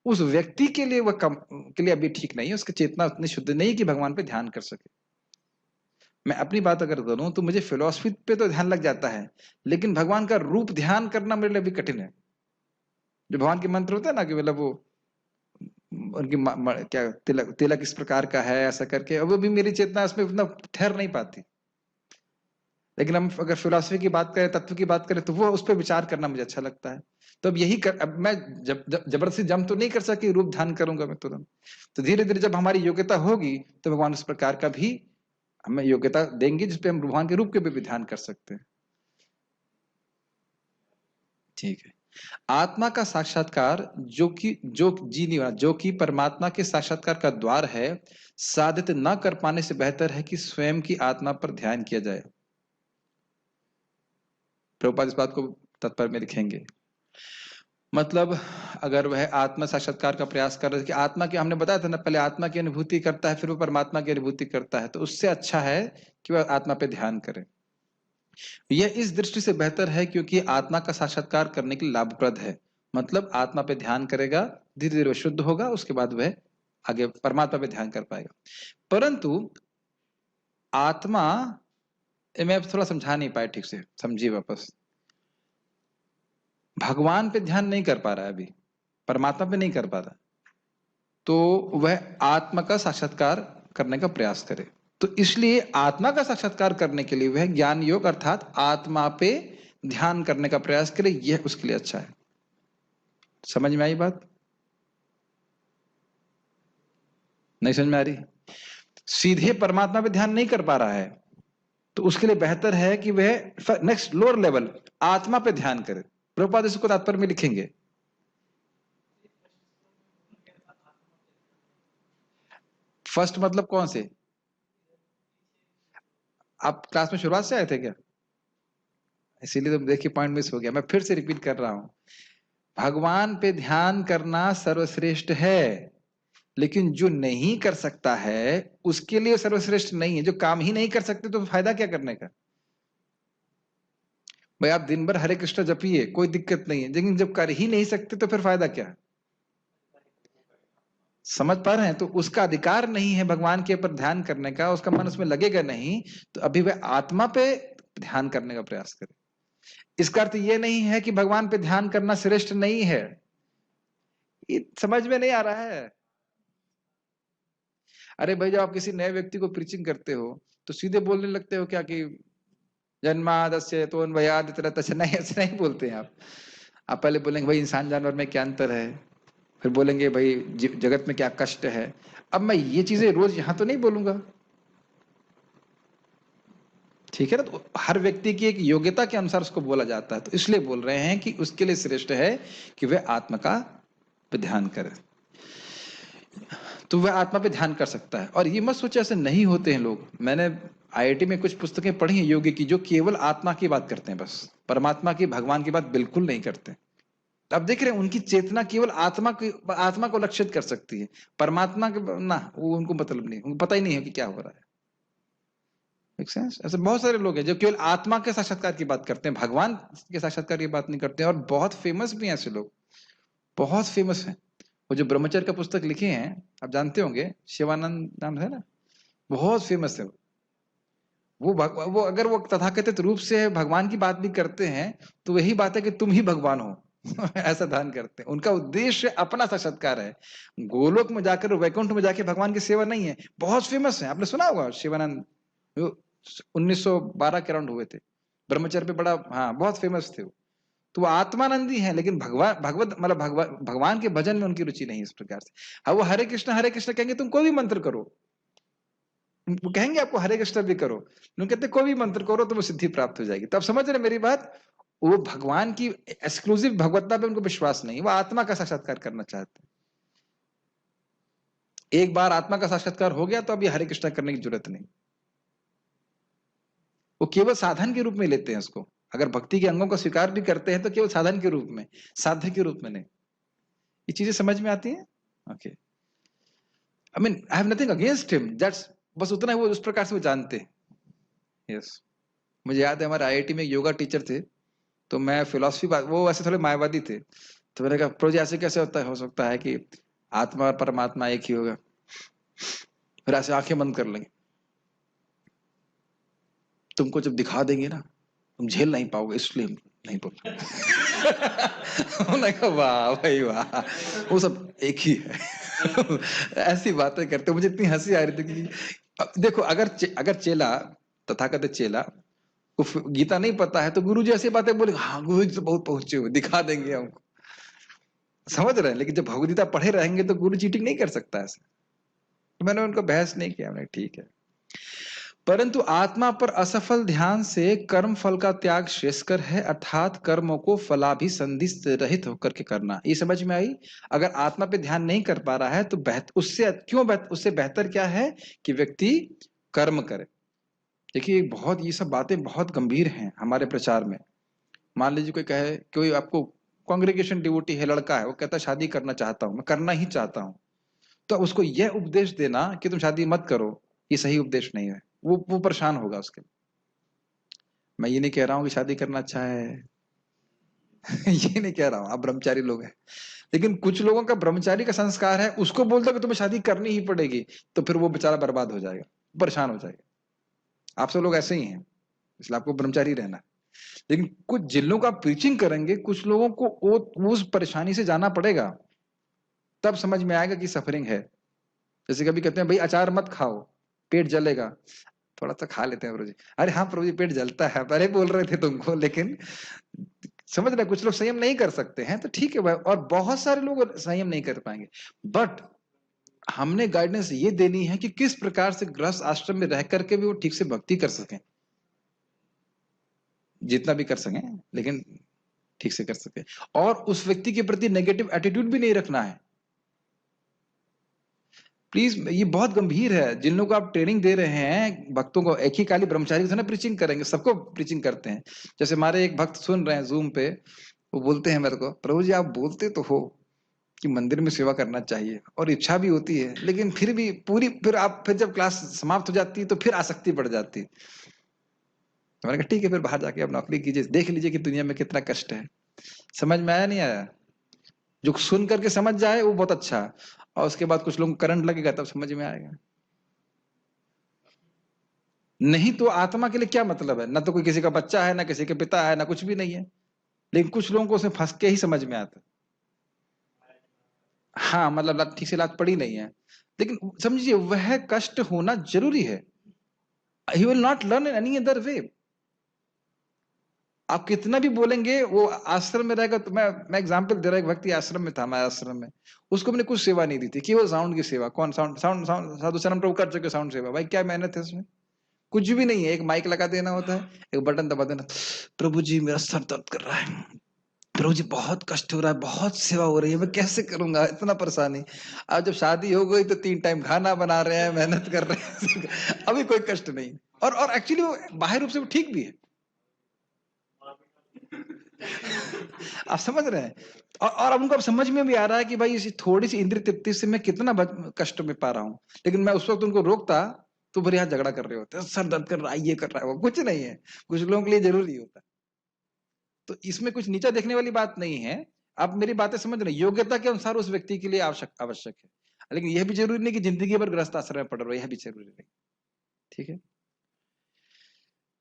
उस व्यक्ति के लिए वह कम के लिए अभी ठीक नहीं है, उसकी चेतना उतनी शुद्ध नहीं कि भगवान पे ध्यान कर सके। मैं अपनी बात अगर करूं तो मुझे फिलॉसफी पे तो ध्यान लग जाता है, लेकिन भगवान का रूप ध्यान करना मेरे लिए भी कठिन है। जो भगवान के मंत्र होता है ना, कि मतलब वो उनकी क्या तिलक तिलक इस प्रकार का है ऐसा करके, अब वो भी मेरी चेतना उसमें उतना ठहर नहीं पाती। लेकिन हम अगर फिलॉसफी की बात करें, तत्व की बात करें, तो वो उस पर विचार करना मुझे अच्छा लगता है। तो अब यही कर, अब मैं जबरदस्ती जम तो नहीं कर सकी, रूप ध्यान करूंगा मैं तुरंत। तो धीरे धीरे जब हमारी योग्यता होगी तो भगवान उस प्रकार का भी हमें योग्यता देंगे जिसपे हम भगवान के रूप के भी ध्यान कर सकते हैं। ठीक है। आत्मा का साक्षात्कार जो कि परमात्मा के साक्षात्कार का द्वार है, साधित न कर पाने से बेहतर है कि स्वयं की आत्मा पर ध्यान किया जाए। प्रभुपाद इस बात को तत्पर में लिखेंगे। मतलब अगर वह आत्मा साक्षात्कार का प्रयास कर रहे कि आत्मा की, हमने बताया था ना पहले, आत्मा की अनुभूति करता है फिर वो परमात्मा की अनुभूति करता है, तो उससे अच्छा है कि वह आत्मा पे ध्यान करे। यह इस दृष्टि से बेहतर है क्योंकि आत्मा का साक्षात्कार करने के लिए लाभप्रद है। मतलब आत्मा पे ध्यान करेगा, धीरे धीरे वह शुद्ध होगा, उसके बाद वह आगे परमात्मा पे ध्यान कर पाएगा। परंतु आत्मा, मैं थोड़ा समझा नहीं पाया ठीक से, समझिए वापस। भगवान पे ध्यान नहीं कर पा रहा है, अभी परमात्मा पे नहीं कर पा रहा, तो वह आत्मा का साक्षात्कार करने का प्रयास करे। तो इसलिए आत्मा का साक्षात्कार करने के लिए वह ज्ञान योग अर्थात आत्मा पे ध्यान करने का प्रयास करे, यह उसके लिए अच्छा है। समझ में आई बात? नहीं समझ में आ रही? सीधे परमात्मा पे ध्यान नहीं कर पा रहा है, तो उसके लिए बेहतर है कि वह नेक्स्ट लोअर लेवल आत्मा पे ध्यान करे। प्रभुपाद इसको तात्पर्य में लिखेंगे। फर्स्ट मतलब कौन से? आप क्लास में शुरुआत से आए थे क्या? इसीलिए तो देखिए पॉइंट मिस हो गया। मैं फिर से रिपीट कर रहा हूं, भगवान पे ध्यान करना सर्वश्रेष्ठ है, लेकिन जो नहीं कर सकता है उसके लिए सर्वश्रेष्ठ नहीं है। जो काम ही नहीं कर सकते तो फायदा क्या करने का? भाई आप दिन भर हरे कृष्ण जपिए, कोई दिक्कत नहीं है, लेकिन जब कर ही नहीं सकते तो फिर फायदा क्या? समझ पा रहे हैं? तो उसका अधिकार नहीं है भगवान के ऊपर ध्यान करने का, उसका मन उसमें लगेगा नहीं, तो अभी वह आत्मा पे ध्यान करने का प्रयास करे। इसका अर्थ यह नहीं है कि भगवान पे ध्यान करना श्रेष्ठ नहीं है। ये समझ में नहीं आ रहा है? अरे भाई जब आप किसी नए व्यक्ति को प्रीचिंग करते हो तो सीधे बोलने लगते हो क्या कि जन्मादस्य तो वयाद इतना तस्य, नहीं ऐसे नहीं बोलते हैं आप पहले बोलेंगे भाई इंसान जानवर में क्या अंतर है, फिर बोलेंगे भाई जगत में क्या कष्ट है। अब मैं ये चीजें रोज यहां तो नहीं बोलूंगा, ठीक है ना? तो हर व्यक्ति की एक योग्यता के अनुसार उसको बोला जाता है, तो इसलिए बोल रहे हैं कि उसके लिए श्रेष्ठ है कि वह आत्मा का पे ध्यान करे, तो वह आत्मा पे ध्यान कर सकता है। और ये मत सोचे ऐसे नहीं होते हैं लोग। मैंने आईआईटी में कुछ पुस्तकें पढ़ी हैं योगी की, जो केवल आत्मा की बात करते हैं, बस परमात्मा की भगवान की बात बिल्कुल नहीं करते। अब देख रहे हैं उनकी चेतना केवल आत्मा को लक्षित कर सकती है, परमात्मा के ना वो उनको मतलब नहीं, उनको पता ही नहीं है कि क्या हो रहा है। Make sense? ऐसे बहुत सारे लोग हैं जो केवल आत्मा के साक्षात्कार की बात करते हैं, भगवान के साक्षात्कार की बात नहीं करते हैं। और बहुत फेमस भी हैं ऐसे लोग, बहुत फेमस हैं। वो जो ब्रह्मचर्य का पुस्तक लिखे हैं आप जानते होंगे, शिवानंद नाम है ना, बहुत फेमस है वो अगर वो तथाकथित रूप से भगवान की बात भी करते हैं तो वही बात है कि तुम ही भगवान हो ऐसा ध्यान करते हैं। उनका उद्देश्य अपना साक्षात्कार है, गोलोक में जाकर वैकुंठ में जाके भगवान की सेवा नहीं है। बहुत फेमस है, आपने सुना होगा शिवानंद, 1912 के अराउंड हुए थे, ब्रह्मचर्य पे बड़ा, हाँ बहुत फेमस थे वो। तो वो आत्मानंदी है, लेकिन भगवान के भजन में उनकी रुचि नहीं इस प्रकार से। हाँ वो हरे कृष्ण कहेंगे, तुम कोई भी मंत्र करो, वो कहेंगे आपको हरे कृष्ण भी करो, लोग कहते कोई भी मंत्र करो तो वो सिद्धि प्राप्त हो जाएगी। तो आप समझ रहे मेरी बात? वो भगवान की एक्सक्लूसिव भगवत्ता पे उनको विश्वास नहीं, वो आत्मा का साक्षात्कार करना चाहते हैं। एक बार आत्मा का साक्षात्कार हो गया तो अभी हरे कृष्ण करने की जरूरत नहीं, वो केवल साधन के रूप में लेते हैं उसको। अगर भक्ति के अंगों को स्वीकार भी करते हैं तो केवल साधन के रूप में, साध्य के रूप में नहीं। ये चीजें समझ में आती हैं? Okay, I mean I have nothing against him, that's बस उतना ही वो उस प्रकार से वो जानते हैं। यस, मुझे याद है हमारे आईआईटी में योगा टीचर थे, तो मैं फिलॉसफी बात, वो वैसे थोड़े मायावादी थे, तो मैंने कहा प्रोजी ऐसे कैसे हो सकता है कि आत्मा और परमात्मा एक ही होगा? फिर ऐसे आंखें बंद कर लेंगे, तुमको जब दिखा देंगे ना तुम झेल नहीं पाओगे, इसलिए हम नहीं बोल वाह भाई वाह, वो सब एक ही है ऐसी बातें करते, मुझे इतनी हंसी आ रही थी कि देखो अगर चेला, तथाकथित चेला को गीता नहीं पता है तो गुरु जी ऐसी बातें बोले, हाँ गुरु जी तो बहुत पहुंचे हुए, दिखा देंगे हमको, समझ रहे हैं? लेकिन जब भगवदगीता पढ़े रहेंगे तो गुरु चीटिंग नहीं कर सकता ऐसा। तो मैंने उनको बहस नहीं किया, मैंने ठीक है। परंतु आत्मा पर असफल ध्यान से कर्म फल का त्याग श्रेयस्कर है, अर्थात कर्मों को फलाभिसंधि से रहित होकर के करना। ये समझ में आई? अगर आत्मा पे ध्यान नहीं कर पा रहा है तो उससे बेहतर क्या है कि व्यक्ति कर्म करे। देखिए बहुत ये सब बातें बहुत गंभीर हैं हमारे प्रचार में। मान लीजिए कोई कहे, कोई आपको कांग्रेगेशन डिवोटी है, लड़का है, वो कहता है शादी करना चाहता हूं, मैं करना ही चाहता हूं, तो उसको यह उपदेश देना कि तुम शादी मत करो, ये सही उपदेश नहीं है। वो परेशान होगा उसके। मैं ये नहीं कह रहा हूं कि शादी करना अच्छा है ये नहीं कह रहा हूं, आप ब्रह्मचारी लोग हैं, लेकिन कुछ लोगों का ब्रह्मचारी का संस्कार है, उसको बोलता कि तुम्हें शादी करनी ही पड़ेगी, तो फिर वो बेचारा बर्बाद हो जाएगा, परेशान हो जाएगा। आप सब लोग ऐसे ही हैं, इसलिए आपको ब्रह्मचारी रहना। लेकिन कुछ जिन लोगों को आप प्रीचिंग करेंगे, कुछ लोगों को वो उस परेशानी से जाना पड़ेगा, तब समझ में आएगा कि सफरिंग है। जैसे कभी कहते हैं भाई अचार मत खाओ, पेट जलेगा, थोड़ा सा खा लेते हैं प्रभु जी, अरे हाँ प्रभु जी पेट जलता है, पहले बोल रहे थे तुमको, लेकिन समझ रहे कुछ लोग संयम नहीं कर सकते हैं, तो ठीक है भाई, और बहुत सारे लोग संयम नहीं कर पाएंगे। बट हमने गाइडेंस ये देनी है कि किस प्रकार से गृहस्थ आश्रम में रह करके भी वो ठीक से भक्ति कर सकें, जितना भी कर सकें, लेकिन ठीक से कर सके, और उस व्यक्ति के प्रति नेगेटिव एटीट्यूड भी नहीं रखना है। प्लीज, ये बहुत गंभीर है। जिन लोगों को आप ट्रेनिंग दे रहे हैं भक्तों को, एक ही काली ब्रह्मचारी से प्रीचिंग करेंगे, सबको प्रीचिंग करते हैं। जैसे हमारे एक भक्त सुन रहे हैं जूम पे, वो बोलते हैं मेरे को, प्रभु जी आप बोलते तो हो कि मंदिर में सेवा करना चाहिए और इच्छा भी होती है, लेकिन फिर भी फिर जब क्लास समाप्त हो जाती है तो फिर आसक्ति बढ़ जाती है। तो मैंने कहा ठीक है, फिर बाहर जाके आप नौकरी कीजिए, देख लीजिए कि दुनिया में कितना कष्ट है। समझ में आया नहीं आया? जो सुन करके समझ जाए वो बहुत अच्छा, और उसके बाद कुछ लोगों को करंट लगेगा तब समझ में आएगा। नहीं तो आत्मा के लिए क्या मतलब है? ना तो कोई किसी का बच्चा है, ना किसी के पिता है, ना कुछ भी नहीं है, लेकिन कुछ लोगों को उसमें फंस के ही समझ में आता। हाँ मतलब ठीक से लात पड़ी नहीं है, लेकिन समझिए वह कष्ट होना जरूरी है। He will not learn in any other way. आप कितना भी बोलेंगे, वो आश्रम में रहेगा। तो मैं एग्जांपल दे रहा, एक व्यक्ति आश्रम में था, हमारे आश्रम में, उसको मैंने कुछ सेवा नहीं दी थी, केवल साउंड की सेवा। कौन साउंड साउंड साउंड साधु शरण प्रभु कर चुके साउंड सेवा, भाई क्या मेहनत है उसमें? कुछ भी नहीं है, एक माइक लगा देना होता है, एक बटन दबा देना, प्रभु जी मेरा सर दर्द कर रहा है, प्रभु जी बहुत कष्ट हो रहा है, बहुत सेवा हो रही है, मैं कैसे करूंगा, इतना परेशानी। अब जब शादी हो गई तो 3 टाइम खाना बना रहे हैं, मेहनत कर रहे हैं अभी कोई कष्ट नहीं। और एक्चुअली वो बाहर रूप से वो ठीक भी है। आप समझ रहे हैं? और अब उनको अब समझ में भी आ रहा है कि भाई इसी थोड़ी सी इंद्रिय तृप्ति से मैं कितना कष्ट में पा रहा हूं। लेकिन मैं उस वक्त उनको रोकता तो फिर यहाँ झगड़ा कर रहे होते, सर दर्द कर रहा है, ये कर रहा है, वो कुछ नहीं है, कुछ लोगों के लिए जरूरी होता है। तो इसमें कुछ नीचा देखने वाली बात नहीं है। आप मेरी बातें समझ रहे हैं, योग्यता के अनुसार उस व्यक्ति के लिए आवश्यक है, लेकिन यह भी जरूरी नहीं कि जिंदगी भर गृहस्थ आश्रम में पड़ रहे हो, यह भी जरूरी नहीं। ठीक है,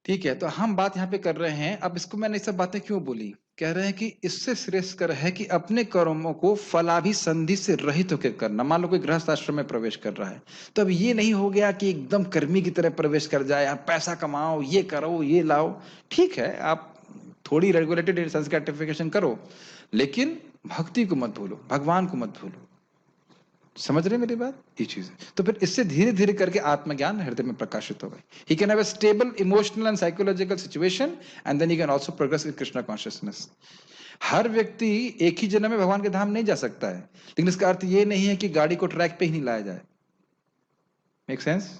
ठीक है। तो हम बात यहाँ पे कर रहे हैं, अब इसको मैंने सब बातें क्यों बोली, कह रहे हैं कि इससे श्रेष्ठकर है कि अपने कर्मों को फलाभिसंधि से रहित होकर करना। मान लो कोई गृहस्थ आश्रम में प्रवेश कर रहा है, तो अब ये नहीं हो गया कि एकदम कर्मी की तरह प्रवेश कर जाए, आप पैसा कमाओ, ये करो, ये लाओ। ठीक है, आप थोड़ी रेगुलेटेड सर्टिफिकेशन करो, लेकिन भक्ति को मत भूलो, भगवान को मत भूलो। समझ रहे मेरी बात? ये चीज है। तो फिर इससे धीरे धीरे करके आत्मज्ञान हृदय में प्रकाशित होगा। He can have a stable emotional and psychological situation and then he can also progress in Krishna consciousness. हर व्यक्ति एक ही जन्म में भगवान के धाम नहीं जा सकता है, लेकिन इसका अर्थ ये नहीं है कि गाड़ी को ट्रैक पे ही नहीं लाया जाए। Make sense?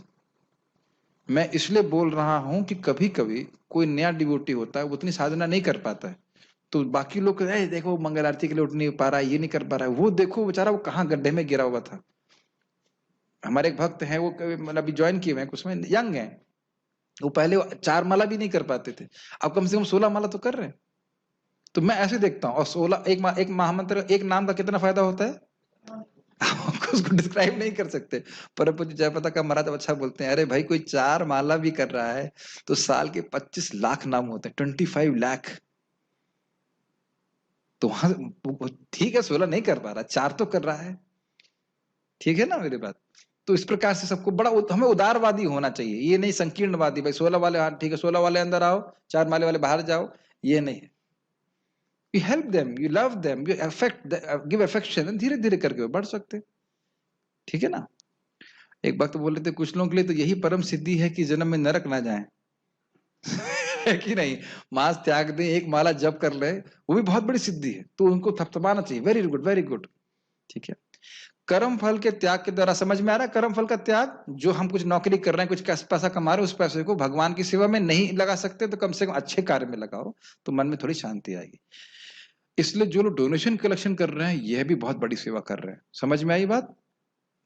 मैं इसलिए बोल रहा हूं कि कभी कभी कोई नया डिवोटी होता है, वो उतनी साधना नहीं कर पाता है, तो बाकी लोग देखो मंगल आरती के लिए उठ नहीं पा रहा है, ये नहीं कर पा रहा है, वो देखो बेचारा वो कहाँ गड्ढे में गिरा हुआ था। हमारे एक भक्त हैं, वो मतलब अभी ज्वाइन किए हैं, उसमें यंग हैं, वो पहले 4 माला भी नहीं कर पाते थे, अब कम से कम 16 माला तो कर रहे हैं। तो मैं ऐसे देखता हूँ, और 16 एक महामंत्र, एक नाम का कितना फायदा होता है उसको डिस्क्राइब नहीं कर सकते। परम पूज्य जयप्रदा का महाराज अच्छा बोलते हैं, अरे भाई कोई 4 माला भी कर रहा है तो साल के 25 लाख नाम होते हैं, 25 लाख। तो वहां ठीक है, 16 नहीं कर पा रहा, 4 तो कर रहा है। ठीक है ना मेरी बात? तो इस प्रकार से सबको बड़ा हमें उदारवादी होना चाहिए, ये नहीं संकीर्णवादी, भाई 16 वाले हाँ ठीक है, 16 वाले अंदर आओ, 4 माले वाले बाहर जाओ, ये नहीं है। You help them, you love them, you give affection, धीरे धीरे करके वो बढ़ सकते। ठीक है ना? एक बात तो बोल रहे थे, कुछ लोगों के लिए तो यही परम सिद्धि है कि जन्म में नरक ना जाए है कि नहीं? मांस त्याग दें, एक माला जप कर ले, वो भी बहुत बड़ी सिद्धि है, तो उनको थपथपाना चाहिए। Very good, very good. ठीक है, कर्म फल के त्याग के द्वारा, समझ में आ रहा है? कर्म फल का त्याग, जो हम कुछ नौकरी कर रहे हैं, कुछ पैसा कमा रहे हैं, उस पैसे को भगवान की सेवा में नहीं लगा सकते, तो कम से कम अच्छे कार्य में लगाओ, तो मन में थोड़ी शांति आएगी। इसलिए जो लोग डोनेशन कलेक्शन कर रहे हैं, यह भी बहुत बड़ी सेवा कर रहे हैं। समझ में आई बात?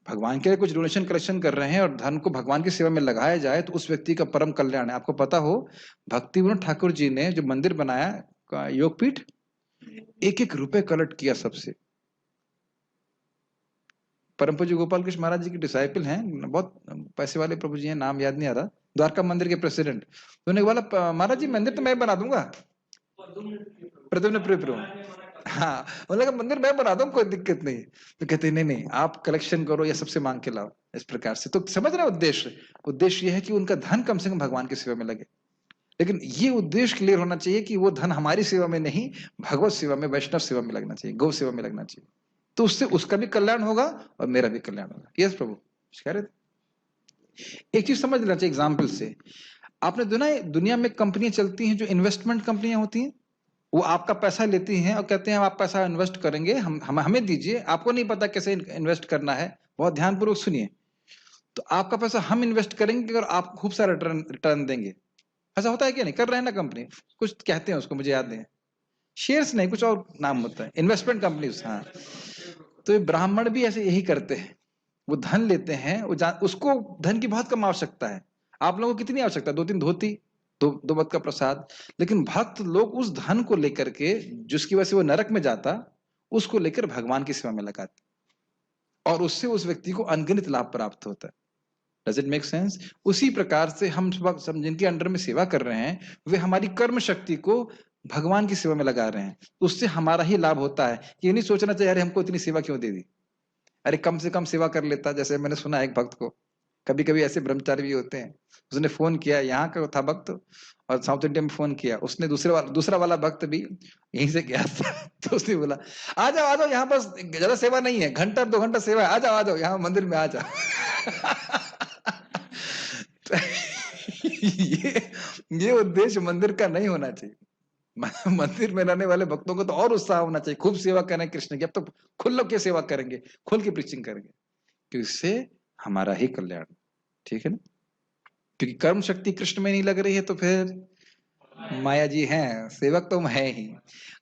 भगवान के लिए कुछ डोनेशन कलेक्शन कर रहे हैं और धन को भगवान की सेवा में लगाया जाए तो उस व्यक्ति का परम कल्याण है। आपको पता हो, भक्ति विनोद ठाकुर जी ने जो मंदिर बनाया योगपीठ, 1-1 रुपए कलेक्ट किया सबसे। परम पूज्य गोपाल कृष्ण महाराज जी के डिसाइपल हैं, बहुत पैसे वाले प्रभु जी हैं, नाम याद नहीं आ रहा, द्वारका मंदिर के प्रेसिडेंट। तो उन्होंने बोला महाराज जी मंदिर तो मैं बना दूंगा, प्रद्युम्न प्रभु, हाँ मतलब मंदिर मैं बना दूं कोई दिक्कत नहीं। तो कहते नहीं नहीं आप कलेक्शन करो या सबसे मांग के लाओ, इस प्रकार से। तो समझ रहे उद्देश्य, उद्देश्य ये है कि उनका धन कम से कम भगवान की सेवा में लगे। लेकिन ये उद्देश्य क्लियर होना चाहिए कि वो धन हमारी सेवा में नहीं, भगवत सेवा में, वैष्णव सेवा में लगना चाहिए, गौ सेवा में लगना चाहिए। तो उससे उसका भी कल्याण होगा और मेरा भी कल्याण होगा। यस प्रभु कह रहे थे। एक चीज समझ लेना चाहिए एग्जाम्पल से। आपने दुनिया में कंपनियां चलती हैं जो इन्वेस्टमेंट कंपनियां होती हैं, वो आपका पैसा लेती हैं और कहते हैं हम आप पैसा इन्वेस्ट करेंगे, हमें दीजिए, आपको नहीं पता कैसे इन्वेस्ट करना है, बहुत ध्यानपूर्वक सुनिए। तो आपका पैसा हम इन्वेस्ट करेंगे और आप खूब सारा रिटर्न देंगे। ऐसा होता है क्या नहीं? कर रहे हैं ना कंपनी, कुछ कहते हैं उसको, मुझे याद नहीं, शेयर्स नहीं कुछ और नाम होता है, इन्वेस्टमेंट कंपनीज। हाँ, तो ये ब्राह्मण भी ऐसे यही करते हैं, वो धन लेते हैं, उसको धन की बहुत कम आवश्यकता है। आप लोगों को कितनी आवश्यकता है? 2-3 धोती, दो वक्त का प्रसाद। लेकिन भक्त लोग उस धन को लेकर के, जिसकी वजह से वो नरक में जाता, उसको लेकर भगवान की सेवा में लगाते और उससे उस व्यक्ति को अनगिनत लाभ प्राप्त होता है। Does it make sense? उसी प्रकार से हम जिनके अंडर में सेवा कर रहे हैं, वे हमारी कर्म शक्ति को भगवान की सेवा में लगा रहे हैं, उससे हमारा ही लाभ होता है। ये नहीं सोचना चाहिए अरे हमको इतनी सेवा क्यों दे दी, अरे कम से कम सेवा कर लेता। जैसे मैंने सुना एक भक्त को, कभी कभी ऐसे ब्रह्मचारी भी होते हैं, उसने फोन किया, यहाँ का था भक्त और साउथ इंडिया में फोन किया, उसने दूसरा वाला भक्त भी यहीं से गया था। तो उसने बोला आ जाओ यहाँ बस ज्यादा सेवा नहीं है, घंटा 2 घंटा सेवा है, आ जाओ यहाँ मंदिर में आ जाओ। ये उद्देश्य मंदिर का नहीं होना चाहिए। मंदिर में रहने वाले भक्तों को तो और उत्साह होना चाहिए, खूब सेवा करें कृष्ण की। अब तो खुल के सेवा करेंगे, खुल के प्रीचिंग करेंगे, क्योंकि इससे हमारा ही कल्याण। ठीक है ना? क्योंकि कर्म शक्ति कृष्ण में नहीं लग रही है तो फिर माया जी हैं, सेवक तो है ही।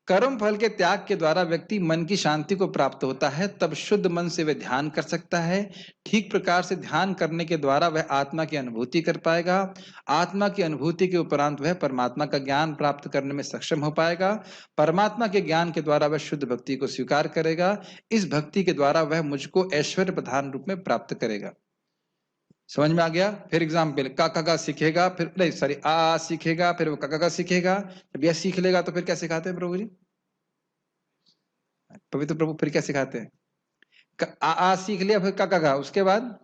कर्म फल के त्याग के द्वारा व्यक्ति मन की शांति को प्राप्त होता है, तब शुद्ध मन से वह ध्यान कर सकता है। ठीक प्रकार से ध्यान करने के द्वारा वह आत्मा की अनुभूति कर पाएगा। आत्मा की अनुभूति के उपरांत वह परमात्मा का ज्ञान प्राप्त करने में सक्षम हो पाएगा। परमात्मा के ज्ञान के द्वारा वह शुद्ध भक्ति को स्वीकार करेगा। इस भक्ति के द्वारा वह मुझको ऐश्वर्य प्रधान रूप में प्राप्त करेगा। समझ में आ गया? फिर एग्जाम्पल, का का सीखेगा, फिर नहीं सॉरी आ सीखेगा, फिर वो का सीखेगा। जब यह सीख लेगा तो फिर क्या सिखाते हैं प्रभु जी? पवित्र प्रभु फिर क्या सिखाते हैं? आ सीख लिया, फिर का, उसके बाद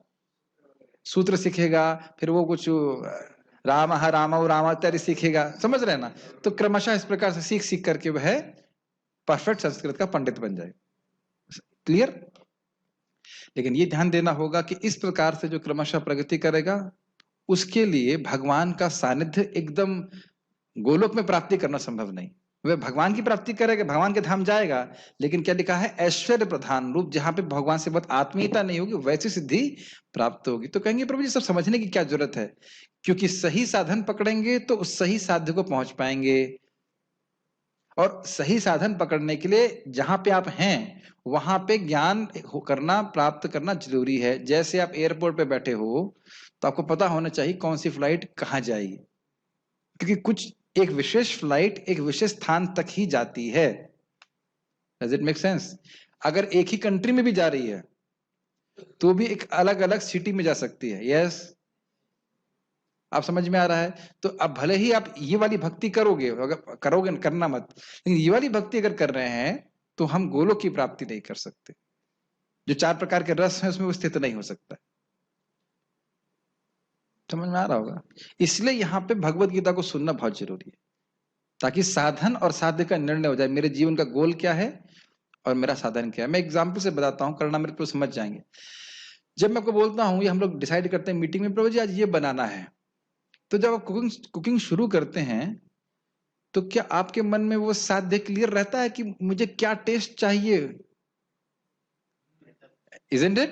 सूत्र सीखेगा, फिर वो कुछ राम राम इत्यादि सीखेगा। समझ रहे हैं ना? तो क्रमशः इस प्रकार से सीख सीख करके वह परफेक्ट संस्कृत का पंडित बन जाए। क्लियर? लेकिन ये ध्यान देना होगा कि इस प्रकार से जो क्रमशः प्रगति करेगा, उसके लिए भगवान का सानिध्य एकदम गोलोक में प्राप्ति करना संभव नहीं। वह भगवान की प्राप्ति करेगा, भगवान के धाम जाएगा, लेकिन क्या लिखा है? ऐश्वर्य प्रधान रूप, जहां पे भगवान से बहुत आत्मीयता नहीं होगी, वैसी सिद्धि प्राप्त होगी। तो कहेंगे प्रभु जी सब समझने की क्या जरूरत है? क्योंकि सही साधन पकड़ेंगे तो उस सही साध्य को पहुंच पाएंगे। और सही साधन पकड़ने के लिए जहां पे आप हैं वहां पे ज्ञान करना, प्राप्त करना जरूरी है। जैसे आप एयरपोर्ट पे बैठे हो तो आपको पता होना चाहिए कौन सी फ्लाइट कहां जाएगी, क्योंकि कुछ एक विशेष फ्लाइट एक विशेष स्थान तक ही जाती है। Does it make sense? अगर एक ही कंट्री में भी जा रही है तो भी एक अलग अलग सिटी में जा सकती है। यस, आप समझ में आ रहा है? तो अब भले ही आप ये वाली भक्ति करोगे, अगर करोगे करना मत, लेकिन ये वाली भक्ति अगर कर रहे हैं तो हम गोलोक की प्राप्ति नहीं कर सकते। जो 4 प्रकार के रस हैं उसमें वो स्थित नहीं हो सकता। समझ में आ रहा होगा? इसलिए यहाँ पे भगवत गीता को सुनना बहुत जरूरी है, ताकि साधन और साध्य का निर्णय हो जाए। मेरे जीवन का गोल क्या है और मेरा साधन क्या है। मैं एग्जाम्पल से बताता हूँ, करना मेरे को समझ जाएंगे। जब मैं आपको बोलता हूँ, ये हम लोग डिसाइड करते हैं मीटिंग में, प्रभु जी आज ये बनाना है, तो जब आप कुकिंग शुरू करते हैं तो क्या आपके मन में वो साध्य क्लियर रहता है कि मुझे क्या टेस्ट चाहिए? Isn't it?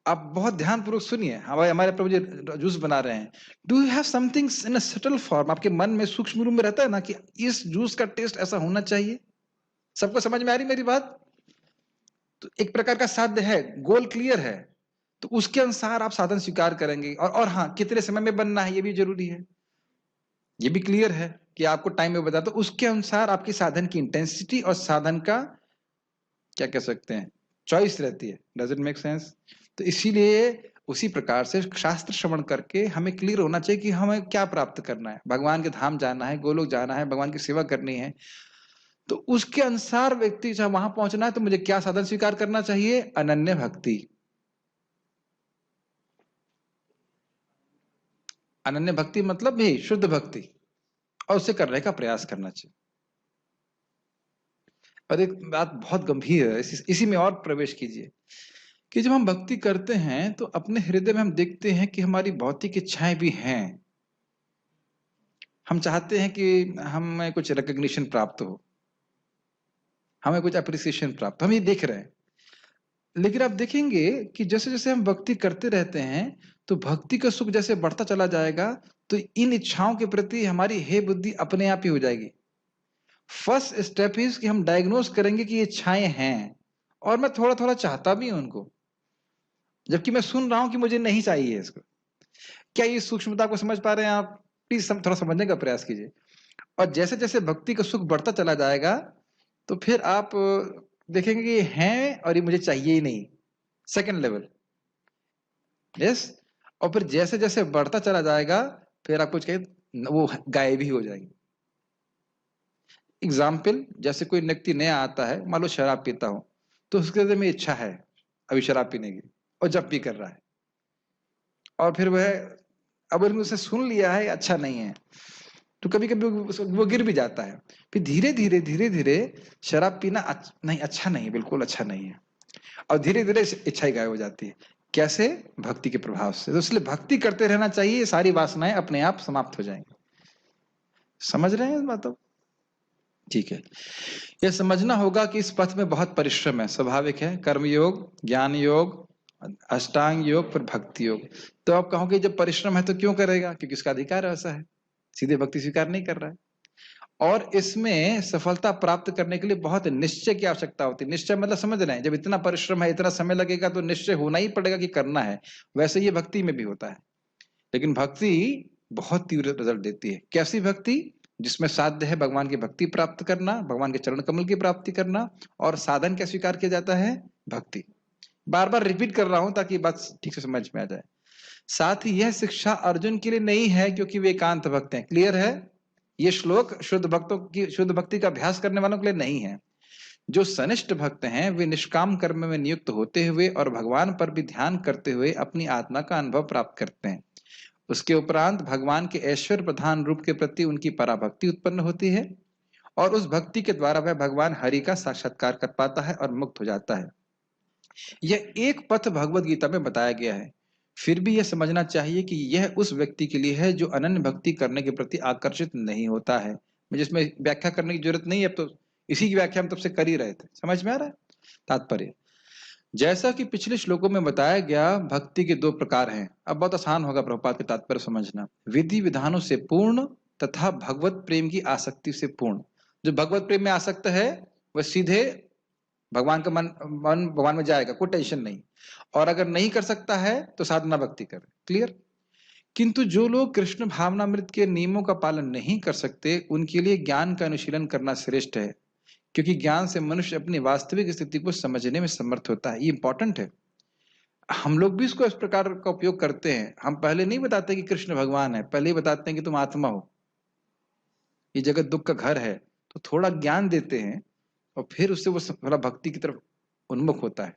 आप बहुत ध्यानपूर्वक सुनिए। हमारे प्रभु जी जूस बना रहे हैं, do you have something in a subtle form? आपके मन में सूक्ष्म रूप में रहता है ना कि इस जूस का टेस्ट ऐसा होना चाहिए। सबको समझ में आ रही मेरी बात? तो एक प्रकार का साध्य है, गोल क्लियर है, तो उसके अनुसार आप साधन स्वीकार करेंगे। और हाँ, कितने समय में बनना है ये भी जरूरी है, ये भी क्लियर है कि आपको टाइम में बता। तो उसके अनुसार आपकी साधन की इंटेंसिटी और साधन का क्या कह सकते हैं, चॉइस रहती है। Does it make sense? तो इसीलिए उसी प्रकार से शास्त्र श्रवण करके हमें क्लियर होना चाहिए कि हमें क्या प्राप्त करना है। भगवान के धाम जाना है, गोलोक जाना है, भगवान की सेवा करनी है, तो उसके अनुसार व्यक्ति जब वहां पहुंचना है तो मुझे क्या साधन स्वीकार करना चाहिए? अनन्य भक्ति। अनन्य भक्ति मतलब भी शुद्ध भक्ति, और उसे करने का प्रयास करना चाहिए। और एक बात बहुत गंभीर है, इसी में और प्रवेश कीजिए कि जब हम भक्ति करते हैं तो अपने हृदय में हम देखते हैं कि हमारी भौतिक इच्छाएं भी हैं। हम चाहते हैं कि हमें कुछ रिकग्निशन प्राप्त हो, हमें कुछ अप्रिसिएशन प्राप्त हो, हम ये देख रहे हैं। लेकिन आप देखेंगे कि जैसे जैसे हम भक्ति करते रहते हैं तो भक्ति का सुख जैसे बढ़ता चला जाएगा तो इन इच्छाओं के प्रति हमारी हे बुद्धि अपने आप ही हो जाएगी। फर्स्ट स्टेप इज कि हम डायग्नोस करेंगे कि ये इच्छाएं हैं और मैं थोड़ा थोड़ा चाहता भी हूं उनको, जबकि मैं सुन रहा हूं कि मुझे नहीं चाहिए इसको। क्या ये सूक्ष्मता को समझ पा रहे हैं आप? प्लीज थोड़ा समझने का प्रयास कीजिए। और जैसे जैसे भक्ति का सुख बढ़ता चला जाएगा तो फिर आप देखेंगे कि हैं और ये मुझे चाहिए ही नहीं, सेकंड लेवल। यस। और फिर जैसे जैसे बढ़ता चला जाएगा फिर आप कुछ कहें वो गायब ही हो जाएंगे। एग्जाम्पल, जैसे कोई व्यक्ति नया आता है, मान लो शराब पीता हो, तो उसके हृदय में इच्छा है अभी शराब पीने की और जब भी कर रहा है, और फिर वह अब उसे सुन लिया है अच्छा नहीं है तो कभी कभी वो गिर भी जाता है। फिर धीरे धीरे धीरे धीरे शराब पीना नहीं, अच्छा नहीं, बिल्कुल अच्छा नहीं है, और धीरे धीरे इच्छा ही गायब हो जाती है। कैसे? भक्ति के प्रभाव से। तो इसलिए भक्ति करते रहना चाहिए, सारी वासनाएं अपने आप समाप्त हो जाएंगी। समझ रहे हैं इस बात को? ठीक है। यह समझना होगा कि इस पथ में बहुत परिश्रम है, स्वाभाविक है। कर्म योग, ज्ञान योग, अष्टांग योग, फिर भक्ति योग। तो आप कहोगे जब परिश्रम है तो क्यों करेगा? क्योंकि उसका अधिकार ऐसा है, सीधे भक्ति स्वीकार नहीं कर रहा है। और इसमें सफलता प्राप्त करने के लिए बहुत निश्चय की आवश्यकता होती है। निश्चय मतलब समझ रहे हैं, जब इतना परिश्रम है, इतना समय लगेगा तो निश्चय होना ही पड़ेगा कि करना है। वैसे ये भक्ति में भी होता है, लेकिन भक्ति बहुत तीव्र रिजल्ट देती है। कैसी भक्ति? जिसमें साध्य है भगवान की भक्ति प्राप्त करना, भगवान के चरण कमल की प्राप्ति करना, और साधन क्या स्वीकार किया जाता है? भक्ति। बार बार रिपीट कर रहा हूं ताकि बात ठीक से समझ में आ जाए। साथ ही यह शिक्षा अर्जुन के लिए नहीं है क्योंकि वे एकांत भक्त हैं। क्लियर है? ये श्लोक शुद्ध भक्तों की, शुद्ध भक्ति का अभ्यास करने वालों के लिए नहीं है। जो सनिष्ठ भक्त हैं वे निष्काम कर्म में नियुक्त होते हुए और भगवान पर भी ध्यान करते हुए अपनी आत्मा का अनुभव प्राप्त करते हैं। उसके उपरांत भगवान के ऐश्वर्य प्रधान रूप के प्रति उनकी पराभक्ति उत्पन्न होती है और उस भक्ति के द्वारा वह भगवान हरि का साक्षात्कार कर पाता है और मुक्त हो जाता है। यह एक पथ भगवत गीता में बताया गया है। फिर भी यह समझना चाहिए कि यह उस व्यक्ति के लिए है जो अनन्य भक्ति करने के प्रति आकर्षित नहीं होता है। मुझे इसमें व्याख्या करने की जरूरत नहीं है, अब तो इसी की व्याख्या हम तब से कर ही रहे थे। समझ में आ रहा है तात्पर्य? जैसा कि पिछले श्लोकों में बताया गया, भक्ति के दो प्रकार हैं। अब बहुत आसान होगा प्रभुपाद के तात्पर्य समझना। विधि विधानों से पूर्ण तथा भगवत प्रेम की आसक्ति से पूर्ण। जो भगवत प्रेम में आसक्त है वह सीधे भगवान का मन भगवान में जाएगा, कोई टेंशन नहीं। और अगर नहीं कर सकता है तो साधना भक्ति करे। क्लियर? किंतु जो लोग कृष्ण भावनामृत के नियमों का पालन नहीं कर सकते उनके लिए ज्ञान का अनुशीलन करना श्रेष्ठ है, क्योंकि ज्ञान से मनुष्य अपनी वास्तविक स्थिति को समझने में समर्थ होता है। ये इंपॉर्टेंट है। हम लोग भी इसको इस प्रकार का उपयोग करते हैं। हम पहले नहीं बताते कि कृष्ण भगवान है, पहले ही बताते हैं कि तुम आत्मा हो, ये जगत दुख का घर है। तो थोड़ा ज्ञान देते हैं और फिर उससे वो थोड़ा भक्ति की तरफ उन्मुख होता है।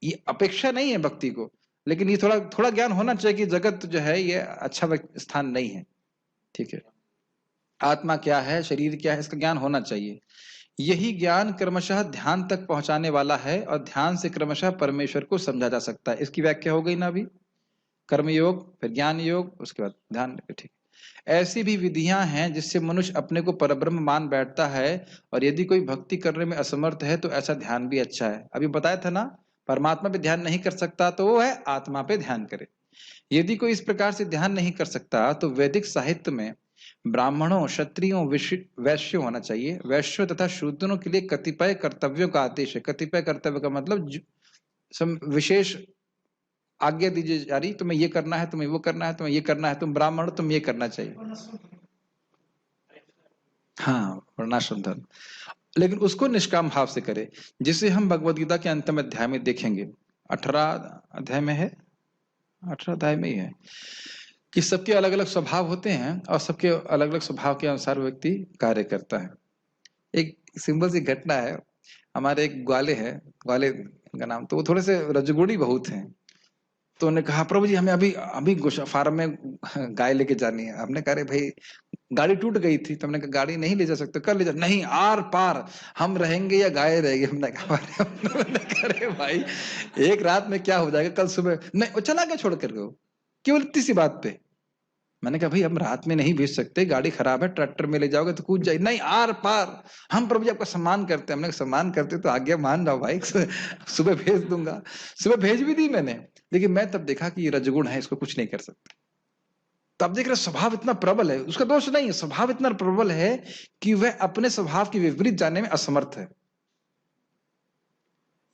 ये अपेक्षा नहीं है भक्ति को, लेकिन ये थोड़ा थोड़ा ज्ञान होना चाहिए कि जगत जो है ये अच्छा स्थान नहीं है। ठीक है? आत्मा क्या है, शरीर क्या है, इसका ज्ञान होना चाहिए। यही ज्ञान क्रमशः ध्यान तक पहुंचाने वाला है और ध्यान से क्रमशः परमेश्वर को समझा जा सकता है। इसकी व्याख्या हो गई ना अभी? कर्म योग, फिर ज्ञान योग, उसके बाद ध्यान। ठीक। ऐसी भी विधियां हैं जिससे मनुष्य अपने को परब्रह्म मान बैठता है, और यदि कोई भक्ति करने में असमर्थ है तो ऐसा ध्यान भी अच्छा है। अभी बताया था ना, परमात्मा पे ध्यान नहीं कर सकता तो वो है आत्मा पे ध्यान करे। यदि कोई इस प्रकार से ध्यान नहीं कर सकता तो वैदिक साहित्य में ब्राह्मणों, क्षत्रियों, वैश्यों होना चाहिए, वैश्यों तथा शूद्रों के लिए कतिपय कर्तव्यों का आदेश है। कतिपय कर्तव्य का मतलब विशेष आज्ञा दीजिए जा रही, तुम्हें ये करना है, तुम्हें वो करना है, तुम्हें ये करना है, तुम ब्राह्मण हो, तुम ये करना चाहिए। हाँ, वर्णाश्रम धर्म, लेकिन उसको निष्काम भाव से करे, जिसे हम भगवद गीता के अंतिम अध्याय में देखेंगे। 18 अध्याय में है, 18 अध्याय में ही है कि सबके अलग अलग स्वभाव होते हैं और सबके अलग अलग स्वभाव के अनुसार व्यक्ति कार्य करता है। एक सिंपल सी घटना है, हमारे एक ग्वाले है, ग्वाले का नाम, तो वो थोड़े से रजगुणी बहुत हैं। तो उन्होंने कहा प्रभु जी हमें अभी अभी फार्म में गाय लेके जानी है। हमने कहा अरे भाई गाड़ी टूट गई थी, तो हमने कहा गाड़ी नहीं ले जा सकते, कल ले जा। नहीं, आर पार हम रहेंगे या गाय रहेगी। हमने कहा अरे भाई एक रात में क्या हो जाएगा, कल सुबह नहीं। वो चला गया छोड़ कर गए केवल इतनी सी बात पे। मैंने कहा भाई हम रात में नहीं भेज सकते, गाड़ी खराब है, ट्रैक्टर में ले जाओगे तो कूद जाए। नहीं, आर पार हम प्रभु जी आपका सम्मान करते हैं। हमने कहा सम्मान करते तो आज्ञा मान जाओ भाई, सुबह भेज दूंगा। सुबह भेज भी दी मैंने, लेकिन मैं तब देखा कि ये रजगुण है, इसको कुछ नहीं कर सकते। तब देख रहे स्वभाव इतना प्रबल है, उसका दोष नहीं है, स्वभाव इतना प्रबल है कि वह अपने स्वभाव के विपरीत जाने में असमर्थ है।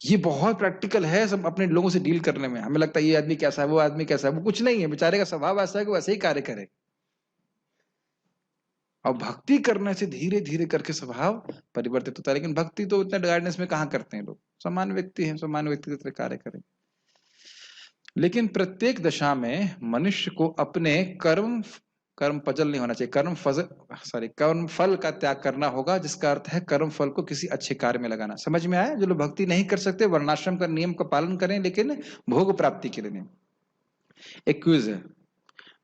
ये बहुत प्रैक्टिकल है सब अपने लोगों से डील करने में। हमें लगता है ये आदमी कैसा है, वो आदमी कैसा है, वो कुछ नहीं है, बेचारे का स्वभाव ऐसा है कि वैसे ही कार्य करे। और भक्ति करने से धीरे धीरे करके स्वभाव परिवर्तित होता है। लेकिन भक्ति तो इतना गाइडेंस में कहाँ करते हैं लोग, सामान्य व्यक्ति हैं, सामान्य व्यक्ति की तरह कार्य करें। लेकिन प्रत्येक दशा में मनुष्य को अपने कर्म फजल नहीं होना चाहिए, कर्म फल का त्याग करना होगा, जिसका अर्थ है कर्म फल को किसी अच्छे कार्य में लगाना। समझ में आया? जो लोग भक्ति नहीं कर सकते वर्णाश्रम का नियम का पालन करें, लेकिन भोग प्राप्ति के लिए नहीं। एक क्विज है,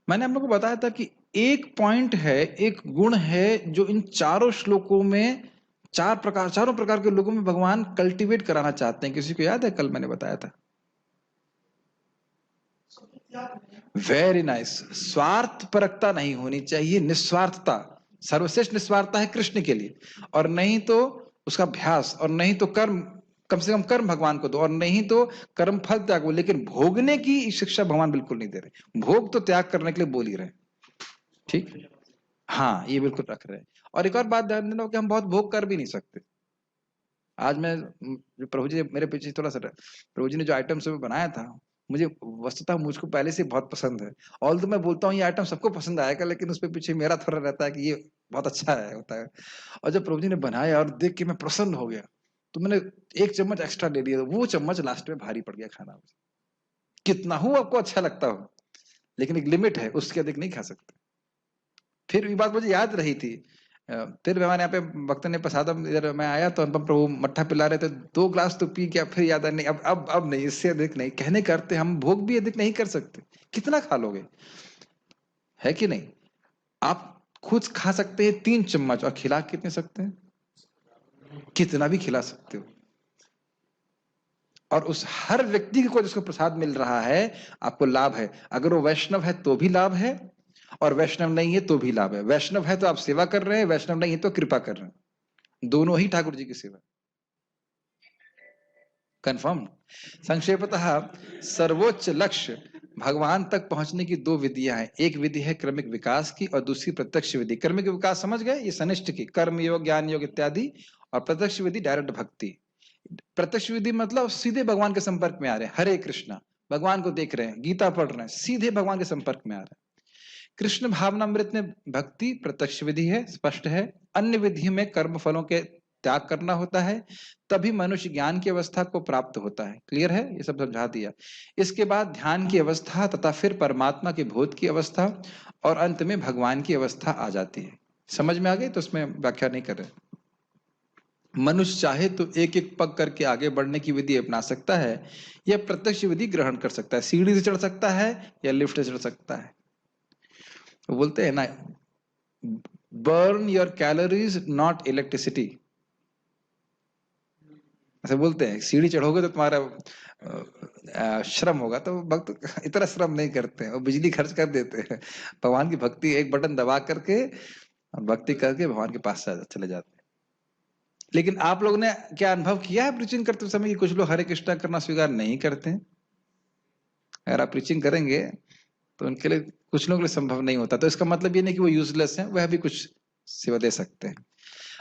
मैंने आप लोगों को बताया था कि एक पॉइंट है, एक गुण है जो इन चारों श्लोकों में चारों प्रकार के लोगों में भगवान कल्टीवेट कराना चाहते हैं। किसी को याद है? कल मैंने बताया था। Very nice. स्वार्थ परकता नहीं होनी चाहिए, निस्वार्थता। सर्वश्रेष्ठ निस्वार्थता है कृष्ण के लिए, और नहीं तो उसका अभ्यास, और नहीं तो कर्म, कम से कम कर्म भगवान को दो, और नहीं तो कर्म फल त्याग हो। लेकिन भोगने की शिक्षा भगवान बिल्कुल नहीं दे रहे। भोग तो त्याग करने के लिए बोल ही रहे, ठीक, हाँ ये बिल्कुल रख रहे हैं। और एक और बात ध्यान देना कि हम बहुत भोग कर भी नहीं सकते। आज मैं प्रभु जी मेरे पीछे थोड़ा सा, प्रभु जी ने जो आइटम सब बनाया था, मुझे वस्तुतः मुझको पहले से बहुत पसंद है। ऑल तो मैं बोलता हूँ ये आइटम सबको पसंद आएगा, लेकिन उस पे पीछे मेरा थोड़ा रहता है कि ये बहुत अच्छा है होता है। और जब प्रभु जी ने बनाया और देख के मैं प्रसन्न हो गया, तो मैंने एक चम्मच एक्स्ट्रा ले लिया। वो चम्मच लास्ट में भारी पड़ गया खाना। कितना हूं आपको अच्छा लगता हो, लेकिन एक लिमिट है, उसके अधिक नहीं खा सकते। फिर ये बात मुझे याद रही थी। फिर हमारे यहाँ पे भक्त ने प्रसादम, इधर मैं आया तो अनुपम प्रभु मट्ठा पिला रहे थे, 2 ग्लास तो पी गया, फिर याद है नहीं, अब नहीं, इससे अधिक नहीं। कहने करते हम भोग भी अधिक नहीं कर सकते। कितना खा लोगे, है कि नहीं? आप खुद खा सकते हैं 3 चम्मच, और खिला कितने सकते हैं? कितना भी खिला सकते हो। और उस हर व्यक्ति को जिसको प्रसाद मिल रहा है, आपको लाभ है। अगर वो वैष्णव है तो भी लाभ है, और वैष्णव नहीं है तो भी लाभ है। वैष्णव है तो आप सेवा कर रहे हैं, वैष्णव नहीं है तो कृपा कर रहे हैं। दोनों ही ठाकुर जी की सेवा। कंफर्म। संक्षेपतः सर्वोच्च लक्ष्य भगवान तक पहुंचने की 2 विधियां हैं। एक विधि है क्रमिक विकास की, और दूसरी प्रत्यक्ष विधि। क्रमिक विकास समझ गए, ये सनिष्ठ की, कर्म योग, ज्ञान योग इत्यादि। और प्रत्यक्ष विधि डायरेक्ट भक्ति। प्रत्यक्ष विधि मतलब सीधे भगवान के संपर्क में आ रहे हैं। हरे कृष्णा, भगवान को देख रहे हैं, गीता पढ़ रहे हैं, सीधे भगवान के संपर्क में आ रहे हैं। कृष्ण भावनामृत में भक्ति प्रत्यक्ष विधि है, स्पष्ट है। अन्य विधि में कर्म फलों के त्याग करना होता है, तभी मनुष्य ज्ञान की अवस्था को प्राप्त होता है। क्लियर है? ये सब समझा दिया। इसके बाद ध्यान की अवस्था, तथा फिर परमात्मा के बोध की अवस्था, और अंत में भगवान की अवस्था आ जाती है। समझ में आ गई? तो उसमें व्याख्या नहीं कर रहे। मनुष्य चाहे तो एक एक पग करके आगे बढ़ने की विधि अपना सकता है, या प्रत्यक्ष विधि ग्रहण कर सकता है। सीढ़ी से चढ़ सकता है या लिफ्ट से चढ़ सकता है। वो बोलते हैं ना, burn your calories not electricity, ऐसे बोलते हैं। सीढ़ी चढ़ोगे तो तुम्हारा श्रम होगा। तो भक्त इतना श्रम नहीं करते हैं, वो बिजली खर्च कर देते हैं। भगवान की भक्ति एक बटन दबा करके भक्ति करके भगवान के पास चले जाते हैं। लेकिन आप लोगों ने क्या अनुभव किया है प्रीचिंग करते समय कि कुछ लोग हरे कृष्णा करना स्वीकार नहीं करते हैं? अगर आप प्रीचिंग करेंगे तो उनके लिए, कुछ लोगों के लिए संभव नहीं होता। तो इसका मतलब ये नहीं कि वो यूजलेस हैं, वह भी कुछ सेवा दे सकते हैं।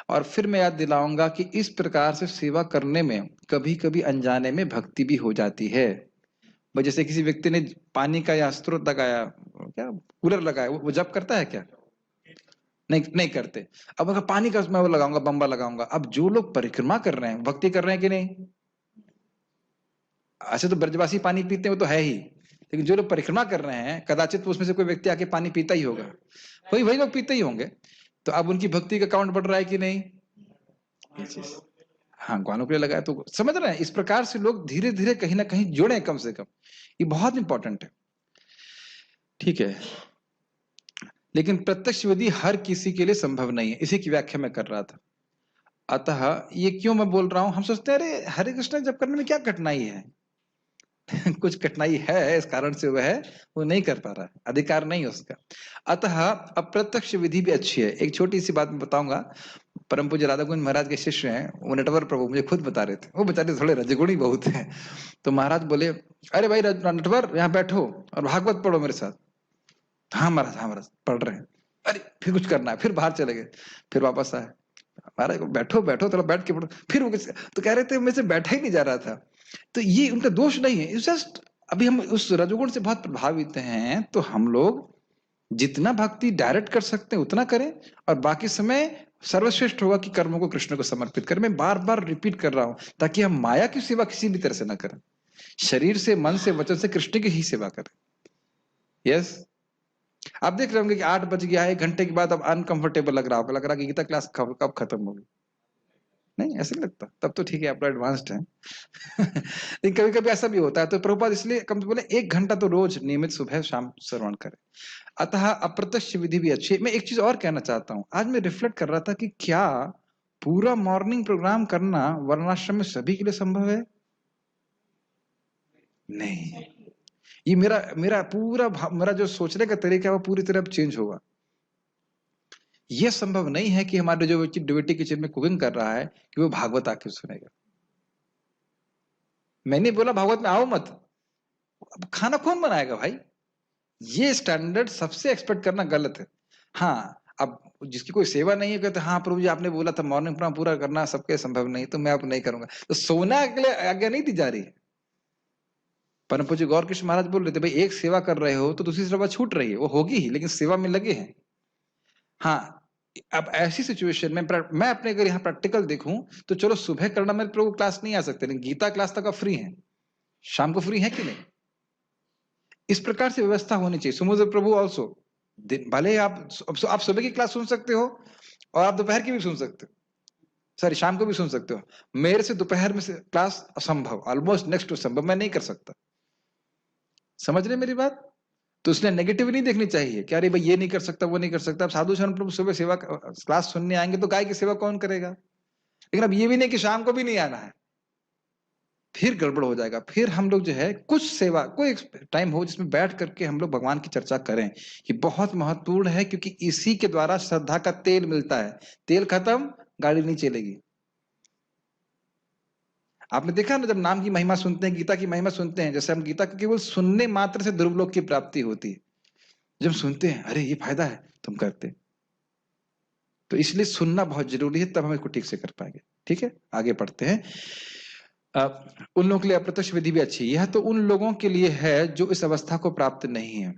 और फिर मैं याद दिलाऊंगा कि इस प्रकार से सेवा करने में कभी कभी अनजाने में भक्ति भी हो जाती है। जैसे किसी व्यक्ति ने पानी का या स्रोत लगाया, क्या कूलर लगाया, वो जप करता है क्या? नहीं करते। अब अगर पानी का मैं वो लगाऊंगा, बम्बा लगाऊंगा। अब जो लोग परिक्रमा कर रहे हैं, भक्ति कर रहे हैं कि नहीं? ऐसे तो ब्रजवासी पानी पीते हैं, वो तो है ही, लेकिन जो लोग परिक्रमा कर रहे हैं कदाचित तो उसमें से कोई व्यक्ति आके पानी पीता ही होगा, वही लोग पीते ही होंगे। तो अब उनकी भक्ति का काउंट बढ़ रहा है कि नहीं? ये चीज हाँ ग्वालों के लिए लगाया, तो समझ रहे हैं? इस प्रकार से लोग धीरे धीरे कहीं ना कहीं जुड़े कम से कम, ये बहुत इंपॉर्टेंट है। ठीक है, लेकिन प्रत्यक्ष विधि हर किसी के लिए संभव नहीं है, इसी की व्याख्या मैं कर रहा था। अतः ये क्यों मैं बोल रहा हूं, हम सोचते हैं अरे हरे कृष्ण जप करने में क्या कठिनाई है कुछ कठिनाई है, इस कारण से वह वो नहीं कर पा रहा है, अधिकार नहीं है उसका। अतः अप्रत्यक्ष विधि भी अच्छी है। एक छोटी सी बात मैं बताऊंगा, परम पूज्य राधा गोविंद महाराज के शिष्य हैं, वो नटवर प्रभु मुझे खुद बता रहे थे, वो बेचारे थोड़े रजगुणी बहुत हैं। तो महाराज बोले अरे भाई नटवर यहाँ बैठो और भागवत पढ़ो मेरे साथ। हाँ महाराज पढ़ रहे हैं। अरे फिर कुछ करना है, फिर बाहर चले गए, फिर वापस आए, महाराज बैठो बैठो थोड़ा बैठ के पढ़ो, फिर वो तो कह रहे थे मेरे से बैठा ही नहीं जा रहा था। तो ये उनका दोष नहीं है, जस्ट अभी हम उस रजोगुण से बहुत प्रभावित हैं, तो हम लोग जितना भक्ति डायरेक्ट कर सकते हैं उतना करें, और बाकी समय सर्वश्रेष्ठ होगा कि कर्मों को कृष्ण को समर्पित करें। मैं बार बार रिपीट कर रहा हूं, ताकि हम माया की सेवा किसी भी तरह से ना करें, शरीर से, मन से, वचन से कृष्ण की ही सेवा करें। यस, आप देख रहे होंगे कि 8 बज गया है, 1 घंटे के बाद अब अनकंफर्टेबल लग रहा होगा, लग रहा कि गीता क्लास कब खत्म होगी। नहीं ऐसा नहीं लगता, तब तो ठीक है, आप एडवांस्ड हैं लेकिन कभी कभी ऐसा भी होता है, तो प्रभुपाद इसलिए कम से बोले 1 घंटा तो रोज नियमित सुबह शाम श्रवण करें। अतः अप्रत्यक्ष विधि भी अच्छी है। मैं एक चीज और कहना चाहता हूं, आज मैं रिफ्लेक्ट कर रहा था कि क्या पूरा मॉर्निंग प्रोग्राम करना वर्णाश्रम में सभी के लिए संभव है? नहीं, ये मेरा जो सोचने का तरीका है वो पूरी तरह चेंज होगा। यह संभव नहीं है कि हमारे जो डिवोटी किचन में कुकिंग कर रहा है कि वो भागवत आके सुनेगा। मैंने बोला भागवत में आओ मत, अब खाना कौन बनाएगा भाई? ये स्टैंडर्ड सबसे एक्सपेक्ट करना गलत है। हाँ, अब जिसकी कोई सेवा नहीं है कहते हाँ प्रभु जी आपने बोला था मॉर्निंग प्रोग्राम पूरा करना सबके संभव नहीं, तो मैं अब नहीं करूंगा, तो सोना के लिए आज्ञा नहीं दी जा रही है। परम पूज्य गौर कृष्ण महाराज बोल रहे थे भाई एक सेवा कर रहे हो तो दूसरी सेवा छूट रही है, वो होगी ही, लेकिन सेवा में लगे हैं। हाँ, अब ऐसी सिचुएशन में मैं अपने अगर यहाँ प्रैक्टिकल देखूं तो चलो सुबह करना मेरे प्रभु क्लास नहीं आ सकते, लेकिन गीता क्लास तक आप फ्री हैं, शाम को फ्री है कि नहीं? इस प्रकार से व्यवस्था होनी चाहिए। समुद्र प्रभु ऑल्सो, भले आप सुबह की क्लास सुन सकते हो और आप दोपहर की भी सुन सकते हो, सॉरी शाम को भी सुन सकते हो। मेरे से दोपहर में से क्लास असंभव, ऑलमोस्ट नेक्स्ट टू संभव, मैं नहीं कर सकता। समझ रहे मेरी बात? तो उसने नेगेटिव नहीं देखनी चाहिए कि अरे भाई ये नहीं कर सकता वो नहीं कर सकता। अब साधु शरण प्रभु सुबह सेवा क्लास सुनने आएंगे तो गाय की सेवा कौन करेगा? लेकिन अब ये भी नहीं कि शाम को भी नहीं आना है, फिर गड़बड़ हो जाएगा। फिर हम लोग जो है कुछ सेवा, कोई टाइम हो जिसमें बैठ करके हम लोग भगवान की चर्चा करें, ये बहुत महत्वपूर्ण है, क्योंकि इसी के द्वारा श्रद्धा का तेल मिलता है। तेल खत्म गाड़ी नहीं चलेगी। आपने देखा ना, जब नाम की महिमा सुनते हैं, गीता की महिमा सुनते हैं, जैसे हम गीता को केवल सुनने मात्र से ध्रुवलोक की प्राप्ति होती है, जब सुनते हैं अरे ये फायदा है तुम करते, तो इसलिए सुनना बहुत जरूरी है, तब हम इसको ठीक से कर पाएंगे। ठीक है, आगे पढ़ते हैं। उन लोगों के लिए अप्रत्यक्ष विधि भी अच्छी है। यह तो उन लोगों के लिए है जो इस अवस्था को प्राप्त नहीं है,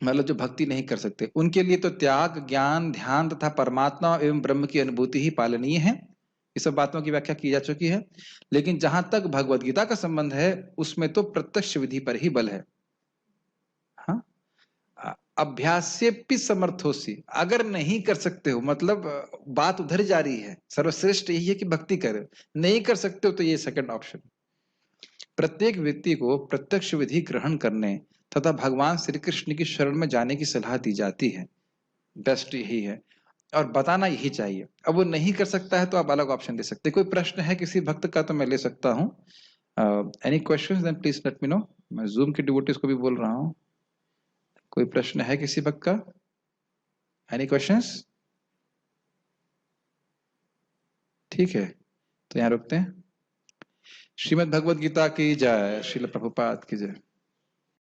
मतलब जो भक्ति नहीं कर सकते, उनके लिए तो त्याग, ज्ञान, ध्यान तथा परमात्मा एवं ब्रह्म की अनुभूति ही पालनीय है। ये सब बातों की व्याख्या की जा चुकी है। लेकिन जहां तक भगवत गीता का संबंध है उसमें तो प्रत्यक्ष विधि पर ही बल है। हाँ, अभ्यास से भी समर्थोसी, अगर नहीं कर सकते हो, मतलब बात उधर जा रही है, सर्वश्रेष्ठ यही है कि भक्ति करे, नहीं कर सकते हो तो ये सेकंड ऑप्शन। प्रत्येक व्यक्ति को प्रत्यक्ष विधि ग्रहण करने तथा भगवान श्री कृष्ण की शरण में जाने की सलाह दी जाती है। बेस्ट यही है और बताना यही चाहिए। अब वो नहीं कर सकता है तो आप अलग ऑप्शन दे सकते। कोई प्रश्न है किसी भक्त का तो मैं ले सकता हूँ। Any questions then please let me know. मैं जूम के डिवोटीज को भी बोल रहा हूँ, कोई प्रश्न है किसी भक्त का? Any questions? ठीक है, तो यहाँ रुकते हैं। श्रीमद् भगवद गीता की जय, श्रील प्रभुपाद की जय।